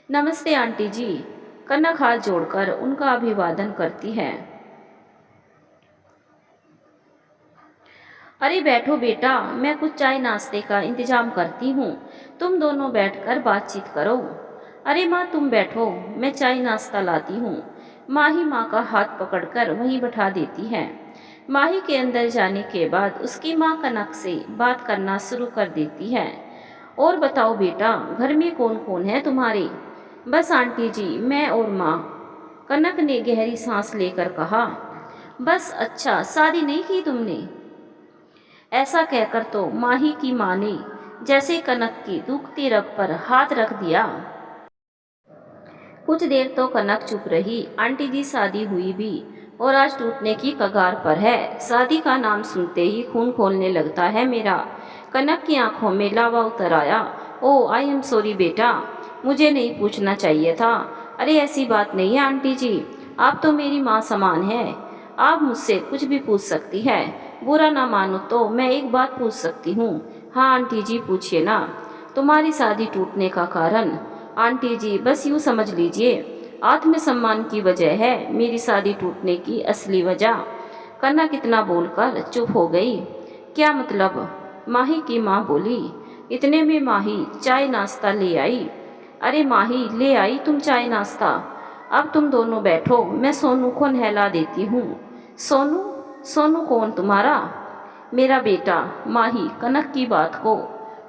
नमस्ते आंटी जी। कनक हाथ जोड़कर उनका अभिवादन करती है। अरे बैठो बेटा, मैं कुछ चाय नाश्ते का इंतजाम करती हूँ, तुम दोनों बैठकर बातचीत करो। अरे माँ तुम बैठो, मैं चाय नाश्ता लाती हूँ। माही माँ का हाथ पकड़कर वहीं बैठा देती है। माही के अंदर जाने के बाद उसकी माँ कनक से बात करना शुरू कर देती है। और बताओ बेटा, घर में कौन कौन है तुम्हारे? बस आंटी जी, मैं और माँ। कनक ने गहरी सांस लेकर कहा। बस? अच्छा, शादी नहीं की तुमने? ऐसा कहकर तो माही की माँ ने जैसे कनक की दुखती रग पर हाथ रख दिया। कुछ देर तो कनक चुप रही। आंटी जी, शादी हुई भी और आज टूटने की कगार पर है। शादी का नाम सुनते ही खून खौलने लगता है मेरा। कनक की आंखों में लावा उतर आया। ओह, आई एम सॉरी बेटा, मुझे नहीं पूछना चाहिए था। अरे ऐसी बात नहीं है आंटी जी, आप तो मेरी माँ समान है। आप मुझसे कुछ भी पूछ सकती है। बुरा ना मानो तो मैं एक बात पूछ सकती हूँ? हाँ आंटी जी, पूछिए ना। तुम्हारी शादी टूटने का कारण? आंटी जी, बस यूँ समझ लीजिए, आत्मसम्मान की वजह है मेरी शादी टूटने की असली वजह। कनक इतना बोलकर चुप हो गई। क्या मतलब? माही की माँ बोली। इतने में माही चाय नाश्ता ले आई। अरे माही, ले आई तुम चाय नाश्ता? अब तुम दोनों बैठो, मैं सोनू को नहला देती हूँ। सोनू? सोनू कौन तुम्हारा? मेरा बेटा। माही कनक की बात को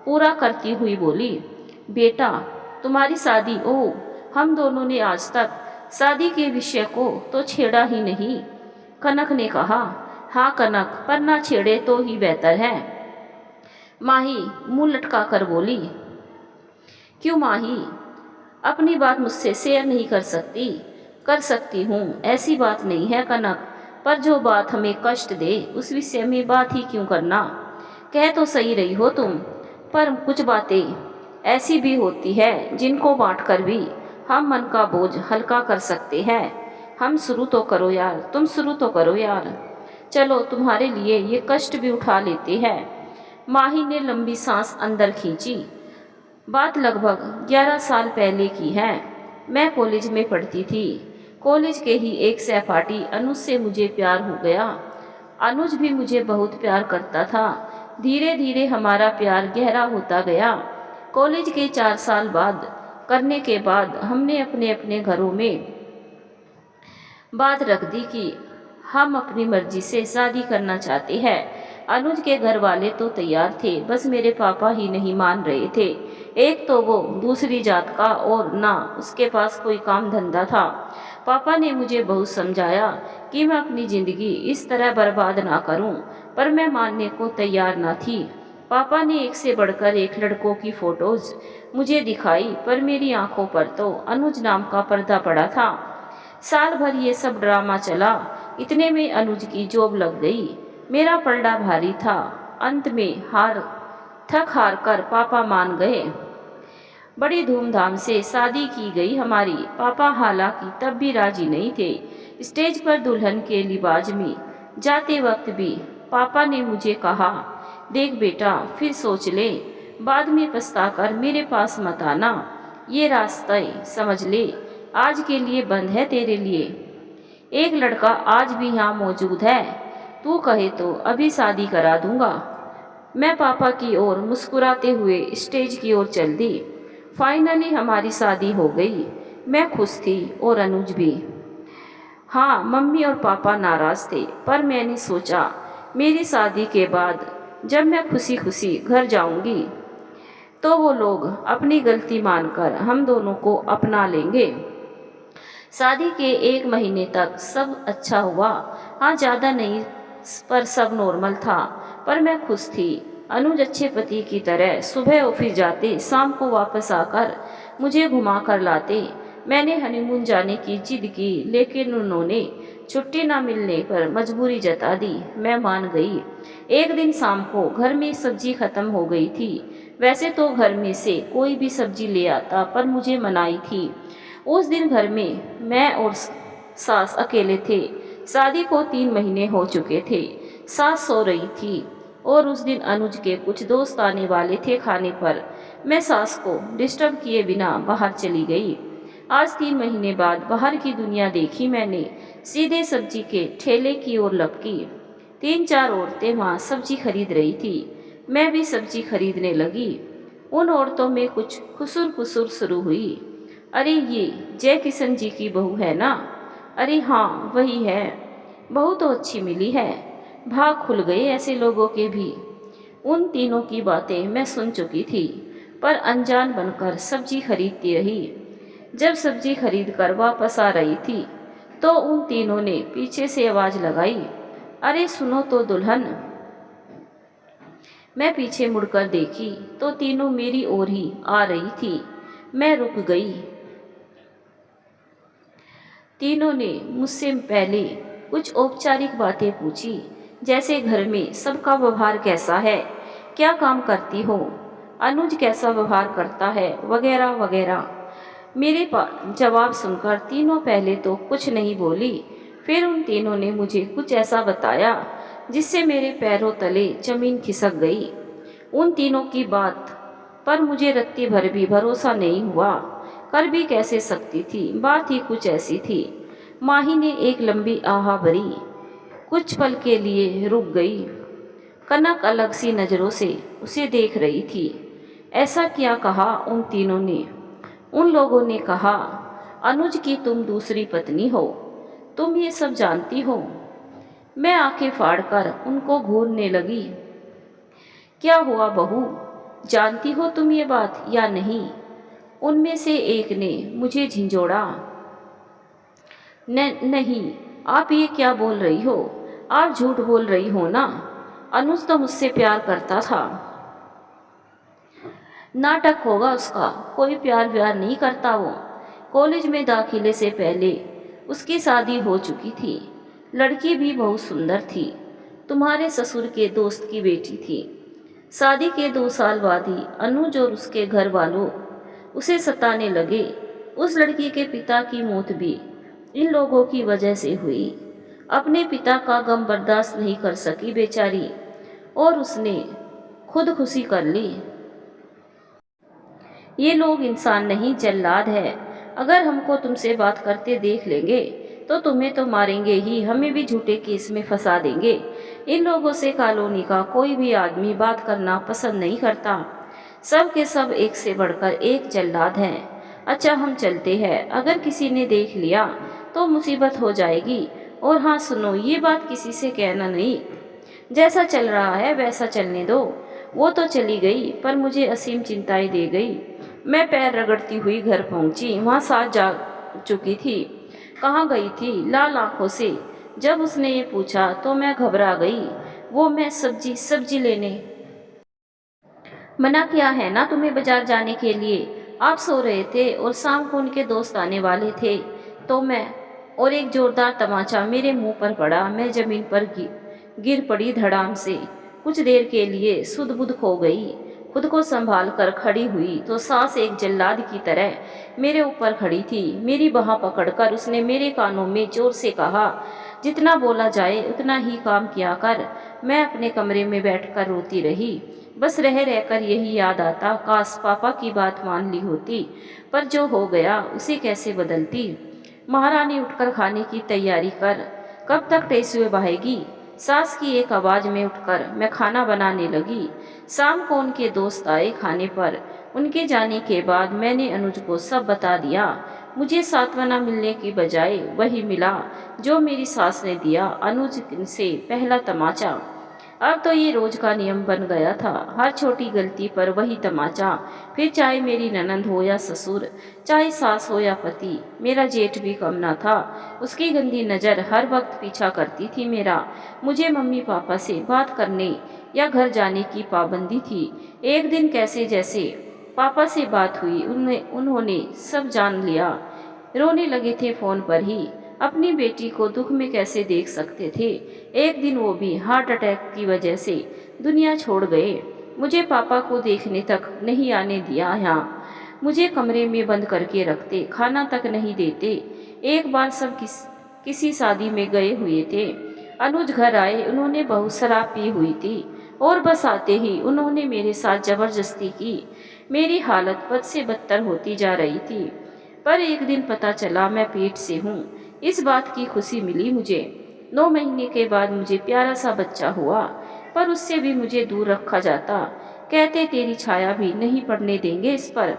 पूरा करती हुई बोली। बेटा, तुम्हारी शादी? ओह, हम दोनों ने आज तक शादी के विषय को तो छेड़ा ही नहीं। कनक ने कहा। हाँ कनक, पर ना छेड़े तो ही बेहतर है। माही मुंह लटका कर बोली। क्यों माही, अपनी बात मुझसे शेयर नहीं कर सकती? कर सकती हूँ, ऐसी बात नहीं है कनक, पर जो बात हमें कष्ट दे उस विषय में बात ही क्यों करना? कह तो सही रही हो तुम, पर कुछ बातें ऐसी भी होती है जिनको बांट कर भी हम मन का बोझ हल्का कर सकते हैं। हम शुरू तो करो यार, तुम शुरू तो करो यार। चलो तुम्हारे लिए ये कष्ट भी उठा लेते हैं। माही ने लंबी सांस अंदर खींची। बात लगभग 11 साल पहले की है। मैं कॉलेज में पढ़ती थी। कॉलेज के ही एक सहपाठी अनुज से मुझे प्यार हो गया। अनुज भी मुझे बहुत प्यार करता था। धीरे धीरे हमारा प्यार गहरा होता गया। कॉलेज के 4 साल बाद करने के बाद हमने अपने अपने घरों में बात रख दी कि हम अपनी मर्जी से शादी करना चाहते हैं। अनुज के घर वाले तो तैयार थे, बस मेरे पापा ही नहीं मान रहे थे। एक तो वो दूसरी जात का और ना उसके पास कोई काम धंधा था। पापा ने मुझे बहुत समझाया कि मैं अपनी ज़िंदगी इस तरह बर्बाद ना करूं, पर मैं मानने को तैयार ना थी। पापा ने एक से बढ़कर एक लड़कों की फ़ोटोज़ मुझे दिखाई, पर मेरी आंखों पर तो अनुज नाम का पर्दा पड़ा था। साल भर ये सब ड्रामा चला। इतने में अनुज की जॉब लग गई। मेरा पलड़ा भारी था। अंत में थक हार कर पापा मान गए। बड़ी धूमधाम से शादी की गई हमारी। पापा हालांकि तब भी राजी नहीं थे। स्टेज पर दुल्हन के लिबाज में जाते वक्त भी पापा ने मुझे कहा, देख बेटा, फिर सोच ले, बाद में पछताकर मेरे पास मत आना। ये रास्ता समझ ले, आज के लिए बंद है तेरे लिए। एक लड़का आज भी यहाँ मौजूद है, तू कहे तो अभी शादी करा दूंगा। मैं पापा की ओर मुस्कुराते हुए स्टेज की ओर चल दी। फाइनली हमारी शादी हो गई। मैं खुश थी और अनुज भी। हाँ, मम्मी और पापा नाराज़ थे, पर मैंने सोचा मेरी शादी के बाद जब मैं खुशी खुशी घर जाऊंगी तो वो लोग अपनी गलती मानकर हम दोनों को अपना लेंगे। शादी के 1 महीने तक सब अच्छा हुआ। हाँ, ज़्यादा नहीं, पर सब नॉर्मल था। पर मैं खुश थी। अनुज अच्छे पति की तरह सुबह ऑफिस जाते, शाम को वापस आकर मुझे घुमा कर लाते। मैंने हनीमून जाने की जिद की, लेकिन उन्होंने छुट्टी ना मिलने पर मजबूरी जता दी। मैं मान गई। एक दिन शाम को घर में सब्जी खत्म हो गई थी। वैसे तो घर में से कोई भी सब्जी ले आता, पर मुझे मनाई थी। उस दिन घर में मैं और सास अकेले थे। शादी को 3 महीने हो चुके थे। सास सो रही थी और उस दिन अनुज के कुछ दोस्त आने वाले थे खाने पर। मैं सास को डिस्टर्ब किए बिना बाहर चली गई। आज 3 महीने बाद बाहर की दुनिया देखी मैंने। सीधे सब्जी के ठेले की ओर लपकी। 3-4 औरतें वहाँ सब्जी खरीद रही थी। मैं भी सब्जी खरीदने लगी। उन औरतों में कुछ खुसुर फुसुर शुरू हुई। अरे, ये जय किशन जी की बहू है ना? अरे हाँ, वही है। बहू तो अच्छी मिली है। भाग खुल गए ऐसे लोगों के भी। उन तीनों की बातें मैं सुन चुकी थी, पर अनजान बनकर सब्जी खरीदती रही। जब सब्जी खरीद कर वापस आ रही थी तो उन तीनों ने पीछे से आवाज़ लगाई, अरे सुनो तो दुल्हन। मैं पीछे मुड़कर देखी तो तीनों मेरी ओर ही आ रही थी। मैं रुक गई। तीनों ने मुझसे पहले कुछ औपचारिक बातें पूछी, जैसे घर में सबका व्यवहार कैसा है, क्या काम करती हो, अनुज कैसा व्यवहार करता है, वगैरह वगैरह। मेरे जवाब सुनकर तीनों पहले तो कुछ नहीं बोली। फिर उन तीनों ने मुझे कुछ ऐसा बताया जिससे मेरे पैरों तले जमीन खिसक गई। उन तीनों की बात पर मुझे रत्ती भर भी भरोसा नहीं हुआ। कर भी कैसे सकती थी, बात ही कुछ ऐसी थी। माही ने एक लंबी आह भरी, कुछ पल के लिए रुक गई। कनक अलग सी नज़रों से उसे देख रही थी। ऐसा क्या कहा उन तीनों ने? उन लोगों ने कहा, अनुज की तुम दूसरी पत्नी हो, तुम ये सब जानती हो? मैं आंखें फाड़कर उनको घूरने लगी। क्या हुआ बहू, जानती हो तुम ये बात या नहीं? उनमें से एक ने मुझे झिंझोड़ा। नहीं, आप ये क्या बोल रही हो? आप झूठ बोल रही हो ना? अनुज तो मुझसे प्यार करता था। नाटक होगा उसका, कोई प्यार व्यार नहीं करता वो। कॉलेज में दाखिले से पहले उसकी शादी हो चुकी थी। लड़की भी बहुत सुंदर थी, तुम्हारे ससुर के दोस्त की बेटी थी। शादी के 2 साल बाद ही अनुज और उसके घर वालों उसे सताने लगे। उस लड़की के पिता की मौत भी इन लोगों की वजह से हुई। अपने पिता का गम बर्दाश्त नहीं कर सकी बेचारी, और उसने खुदकुशी कर ली। ये लोग इंसान नहीं, जल्लाद है। अगर हमको तुमसे बात करते देख लेंगे तो तुम्हें तो मारेंगे ही, हमें भी झूठे केस में फंसा देंगे। इन लोगों से कॉलोनी का कोई भी आदमी बात करना पसंद नहीं करता। सब के सब एक से बढ़कर एक जल्लाद हैं। अच्छा हम चलते हैं, अगर किसी ने देख लिया तो मुसीबत हो जाएगी। और हाँ सुनो, ये बात किसी से कहना नहीं। जैसा चल रहा है वैसा चलने दो। वो तो चली गई पर मुझे असीम चिंताएं दे गई। मैं पैर रगड़ती हुई घर पहुंची। वहाँ सास जाग चुकी थी। कहाँ गई थी? लाल आंखों से जब उसने ये पूछा तो मैं घबरा गई। वो मैं सब्जी लेने मना किया है ना तुम्हें बाजार जाने के लिए। आप सो रहे थे और शाम को उनके दोस्त आने वाले थे तो मैं और एक जोरदार तमाचा मेरे मुंह पर पड़ा। मैं जमीन पर गिर पड़ी धड़ाम से। कुछ देर के लिए सुध बुध खो गई। खुद को संभाल कर खड़ी हुई तो सास एक जल्लाद की तरह मेरे ऊपर खड़ी थी। मेरी बाह पकड़कर उसने मेरे कानों में जोर से कहा, जितना बोला जाए उतना ही काम किया कर। मैं अपने कमरे में बैठकर रोती रही। बस रह रहकर यही याद आता, काश पापा की बात मान ली होती। पर जो हो गया उसे कैसे बदलती। महारानी उठकर खाने की तैयारी कर, कब तक टेसुए बहाएगी। सास की एक आवाज़ में उठकर मैं खाना बनाने लगी। शाम को उनके दोस्त आए खाने पर। उनके जाने के बाद मैंने अनुज को सब बता दिया। मुझे सांत्वना मिलने की बजाय वही मिला जो मेरी सास ने दिया, अनुज से पहला तमाचा। अब तो ये रोज का नियम बन गया था, हर छोटी गलती पर वही तमाचा। फिर चाहे मेरी ननंद हो या ससुर, चाहे सास हो या पति, मेरा जेठ भी कम ना था। उसकी गंदी नज़र हर वक्त पीछा करती थी मेरा। मुझे मम्मी पापा से बात करने या घर जाने की पाबंदी थी। एक दिन कैसे जैसे पापा से बात हुई, उन्होंने सब जान लिया। रोने लगे थे फ़ोन पर ही। अपनी बेटी को दुख में कैसे देख सकते थे। एक दिन वो भी हार्ट अटैक की वजह से दुनिया छोड़ गए। मुझे पापा को देखने तक नहीं आने दिया। यहाँ मुझे कमरे में बंद करके रखते, खाना तक नहीं देते। एक बार सब किसी शादी में गए हुए थे। अनुज घर आए, उन्होंने बहुत शराब पी हुई थी और बस आते ही उन्होंने मेरे साथ जबरदस्ती की। मेरी हालत बद से बदतर होती जा रही थी। पर एक दिन पता चला मैं पेट से हूँ। इस बात की खुशी मिली मुझे। 9 महीने के बाद मुझे प्यारा सा बच्चा हुआ, पर उससे भी मुझे दूर रखा जाता। कहते तेरी छाया भी नहीं पड़ने देंगे इस पर।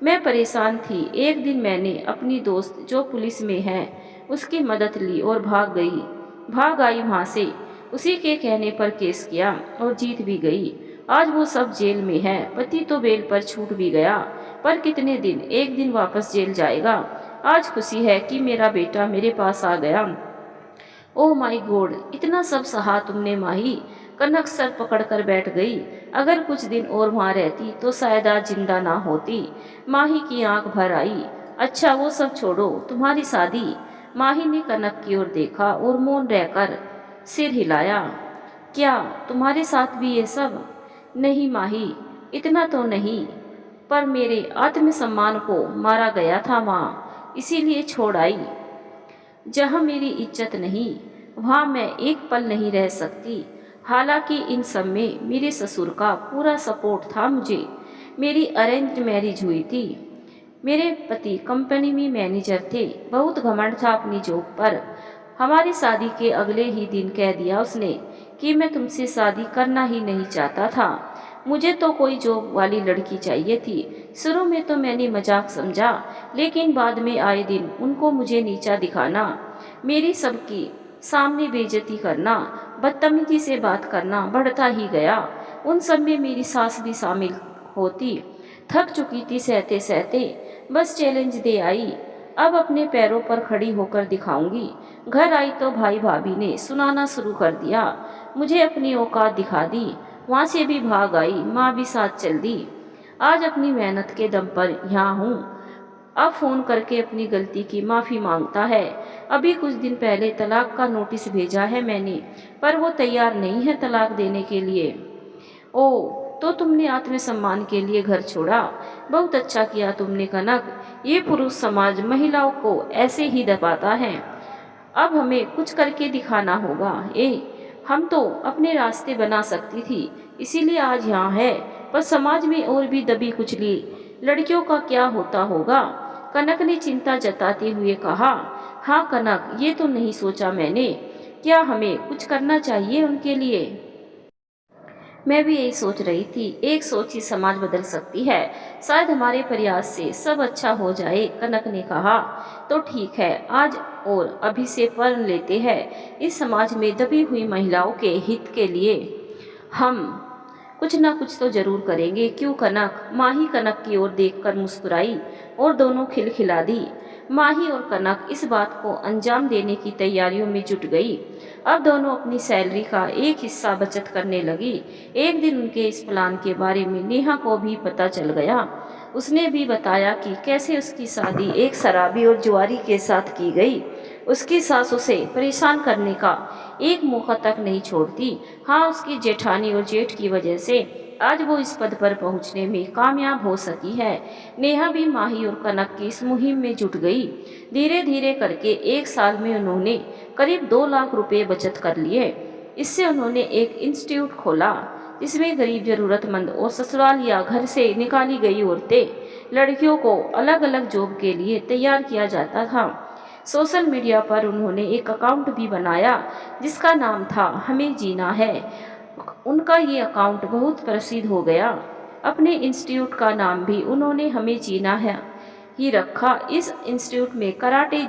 मैं परेशान थी। एक दिन मैंने अपनी दोस्त जो पुलिस में है उसकी मदद ली और भाग आई वहाँ से। उसी के कहने पर केस किया और जीत भी गई। आज वो सब जेल में है। पति तो बेल पर छूट भी गया, पर कितने दिन, एक दिन वापस जेल जाएगा। आज खुशी है कि मेरा बेटा मेरे पास आ गया। ओह माय गॉड, इतना सब सहा तुमने माही। कनक सर पकड़कर बैठ गई। अगर कुछ दिन और वहाँ रहती तो शायद आज जिंदा ना होती। माही की आंख भर आई। अच्छा वो सब छोड़ो, तुम्हारी शादी। माही ने कनक की ओर देखा और मौन रहकर सिर हिलाया। क्या तुम्हारे साथ भी ये सब? नहीं माही, इतना तो नहीं, पर मेरे आत्मसम्मान को मारा गया था माँ, इसीलिए छोड़ आई। जहाँ मेरी इज्जत नहीं वहाँ मैं एक पल नहीं रह सकती। हालांकि इन सब में मेरे ससुर का पूरा सपोर्ट था मुझे। मेरी अरेंज मैरिज हुई थी। मेरे पति कंपनी में मैनेजर थे। बहुत घमंड था अपनी जॉब पर। हमारी शादी के अगले ही दिन कह दिया उसने कि मैं तुमसे शादी करना ही नहीं चाहता था। मुझे तो कोई जॉब वाली लड़की चाहिए थी। शुरू में तो मैंने मजाक समझा, लेकिन बाद में आए दिन उनको मुझे नीचा दिखाना, मेरी सबकी सामने बेइज्जती करना, बदतमीजी से बात करना बढ़ता ही गया। उन सब में मेरी सास भी शामिल होती। थक चुकी थी सहते सहते, बस चैलेंज दे आई। अब अपने पैरों पर खड़ी होकर दिखाऊंगी। घर आई तो भाई भाभी ने सुनाना शुरू कर दिया। मुझे अपनी औकात दिखा दी। वहाँ से भी भाग आई, माँ भी साथ चल दी। आज अपनी मेहनत के दम पर यहाँ हूँ। अब फ़ोन करके अपनी गलती की माफ़ी मांगता है। अभी कुछ दिन पहले तलाक का नोटिस भेजा है मैंने, पर वो तैयार नहीं है तलाक देने के लिए। ओ, तो तुमने आत्मसम्मान के लिए घर छोड़ा। बहुत अच्छा किया तुमने कनक। ये पुरुष समाज महिलाओं को ऐसे ही दबाता है। अब हमें कुछ करके दिखाना होगा। हम तो अपने रास्ते बना सकती थी, इसीलिए आज यहाँ है। पर समाज में और भी दबी कुचली लड़कियों का क्या होता होगा। कनक ने चिंता जताते हुए कहा, हाँ कनक, ये तो नहीं सोचा मैंने। क्या हमें कुछ करना चाहिए उनके लिए? मैं भी यही सोच रही थी, एक सोच ही समाज बदल सकती है। शायद हमारे प्रयास से सब अच्छा हो जाए, कनक ने कहा। तो ठीक है, आज और अभी से प्रण लेते हैं, इस समाज में दबी हुई महिलाओं के हित के लिए हम कुछ ना कुछ तो जरूर करेंगे। क्यों कनक? माही कनक की ओर देखकर मुस्कुराई और दोनों खिलखिला दी। माही और कनक इस बात को अंजाम देने की तैयारियों में जुट गई। अब दोनों अपनी सैलरी का एक हिस्सा बचत करने लगी। एक दिन उनके इस प्लान के बारे में नेहा को भी पता चल गया। उसने भी बताया कि कैसे उसकी शादी एक शराबी और जुआरी के साथ की गई। उसकी सास उसे परेशान करने का एक मौका तक नहीं छोड़ती। हाँ, उसकी जेठानी और जेठ की वजह से आज वो इस पद पर पहुंचने में कामयाब हो सकी है। नेहा भी माही और कनक की इस मुहिम में जुट गई। धीरे धीरे करके एक साल में उन्होंने करीब 2 लाख रुपए बचत कर लिए। इससे उन्होंने एक इंस्टीट्यूट खोला जिसमें गरीब, जरूरतमंद और ससुराल या घर से निकाली गई औरतें, लड़कियों को अलग अलग जॉब के लिए तैयार किया जाता था। सोशल मीडिया पर उन्होंने एक अकाउंट भी बनाया जिसका नाम था हमें जीना है। उनका ये अकाउंट बहुत प्रसिद्ध हो गया। अपने इंस्टीट्यूट का नाम भी उन्होंने हमें जीना है ही रखा। इस इंस्टीट्यूट में कराटे,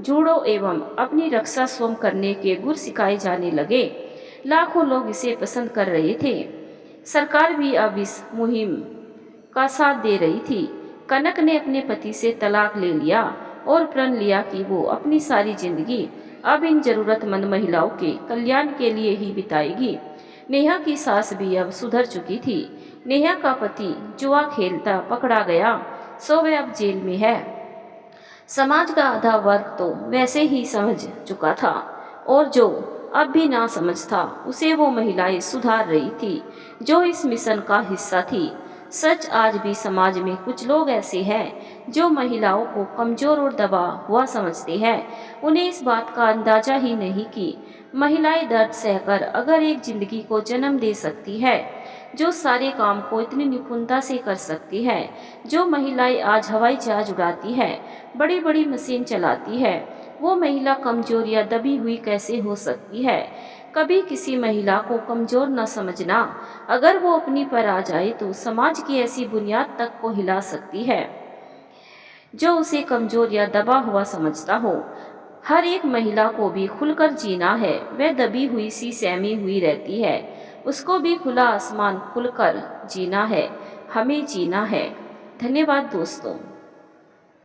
जूडो एवं अपनी रक्षा स्वयं करने के गुर सिखाए जाने लगे। लाखों लोग इसे पसंद कर रहे थे। सरकार भी अब इस मुहिम का साथ दे रही थी। कनक ने अपने पति से तलाक ले लिया और प्रण लिया कि वो अपनी सारी जिंदगी अब इन जरूरतमंद महिलाओं के कल्याण के लिए ही बिताएगी। नेहा की सास भी अब सुधर चुकी थी। नेहा का पति जुआ खेलता पकड़ा गया, सो वह अब जेल में है। समाज का आधा वर्ग तो वैसे ही समझ चुका था और जो अब भी ना समझ था उसे वो महिलाएं सुधार रही थी जो इस मिशन का हिस्सा थी। सच, आज भी समाज में कुछ लोग ऐसे हैं जो महिलाओं को कमजोर और दबा हुआ समझते हैं। उन्हें इस बात का अंदाजा ही नहीं कि महिलाएं दर्द सहकर अगर एक जिंदगी को जन्म दे सकती है, जो सारे काम को इतनी निपुणता से कर सकती है, जो महिलाएं आज हवाई जहाज उड़ाती है, बड़ी बड़ी मशीन चलाती है, वो महिला कमजोर या दबी हुई कैसे हो सकती है? कभी किसी महिला को कमजोर न समझना। अगर वो अपनी पर आ जाए तो समाज की ऐसी बुनियाद तक को हिला सकती है जो उसे कमजोर या दबा हुआ समझता हो। हर एक महिला को भी खुलकर जीना है। वह दबी हुई सी सहमी हुई रहती है, उसको भी खुला आसमान खुलकर जीना है। हमें जीना है। धन्यवाद दोस्तों।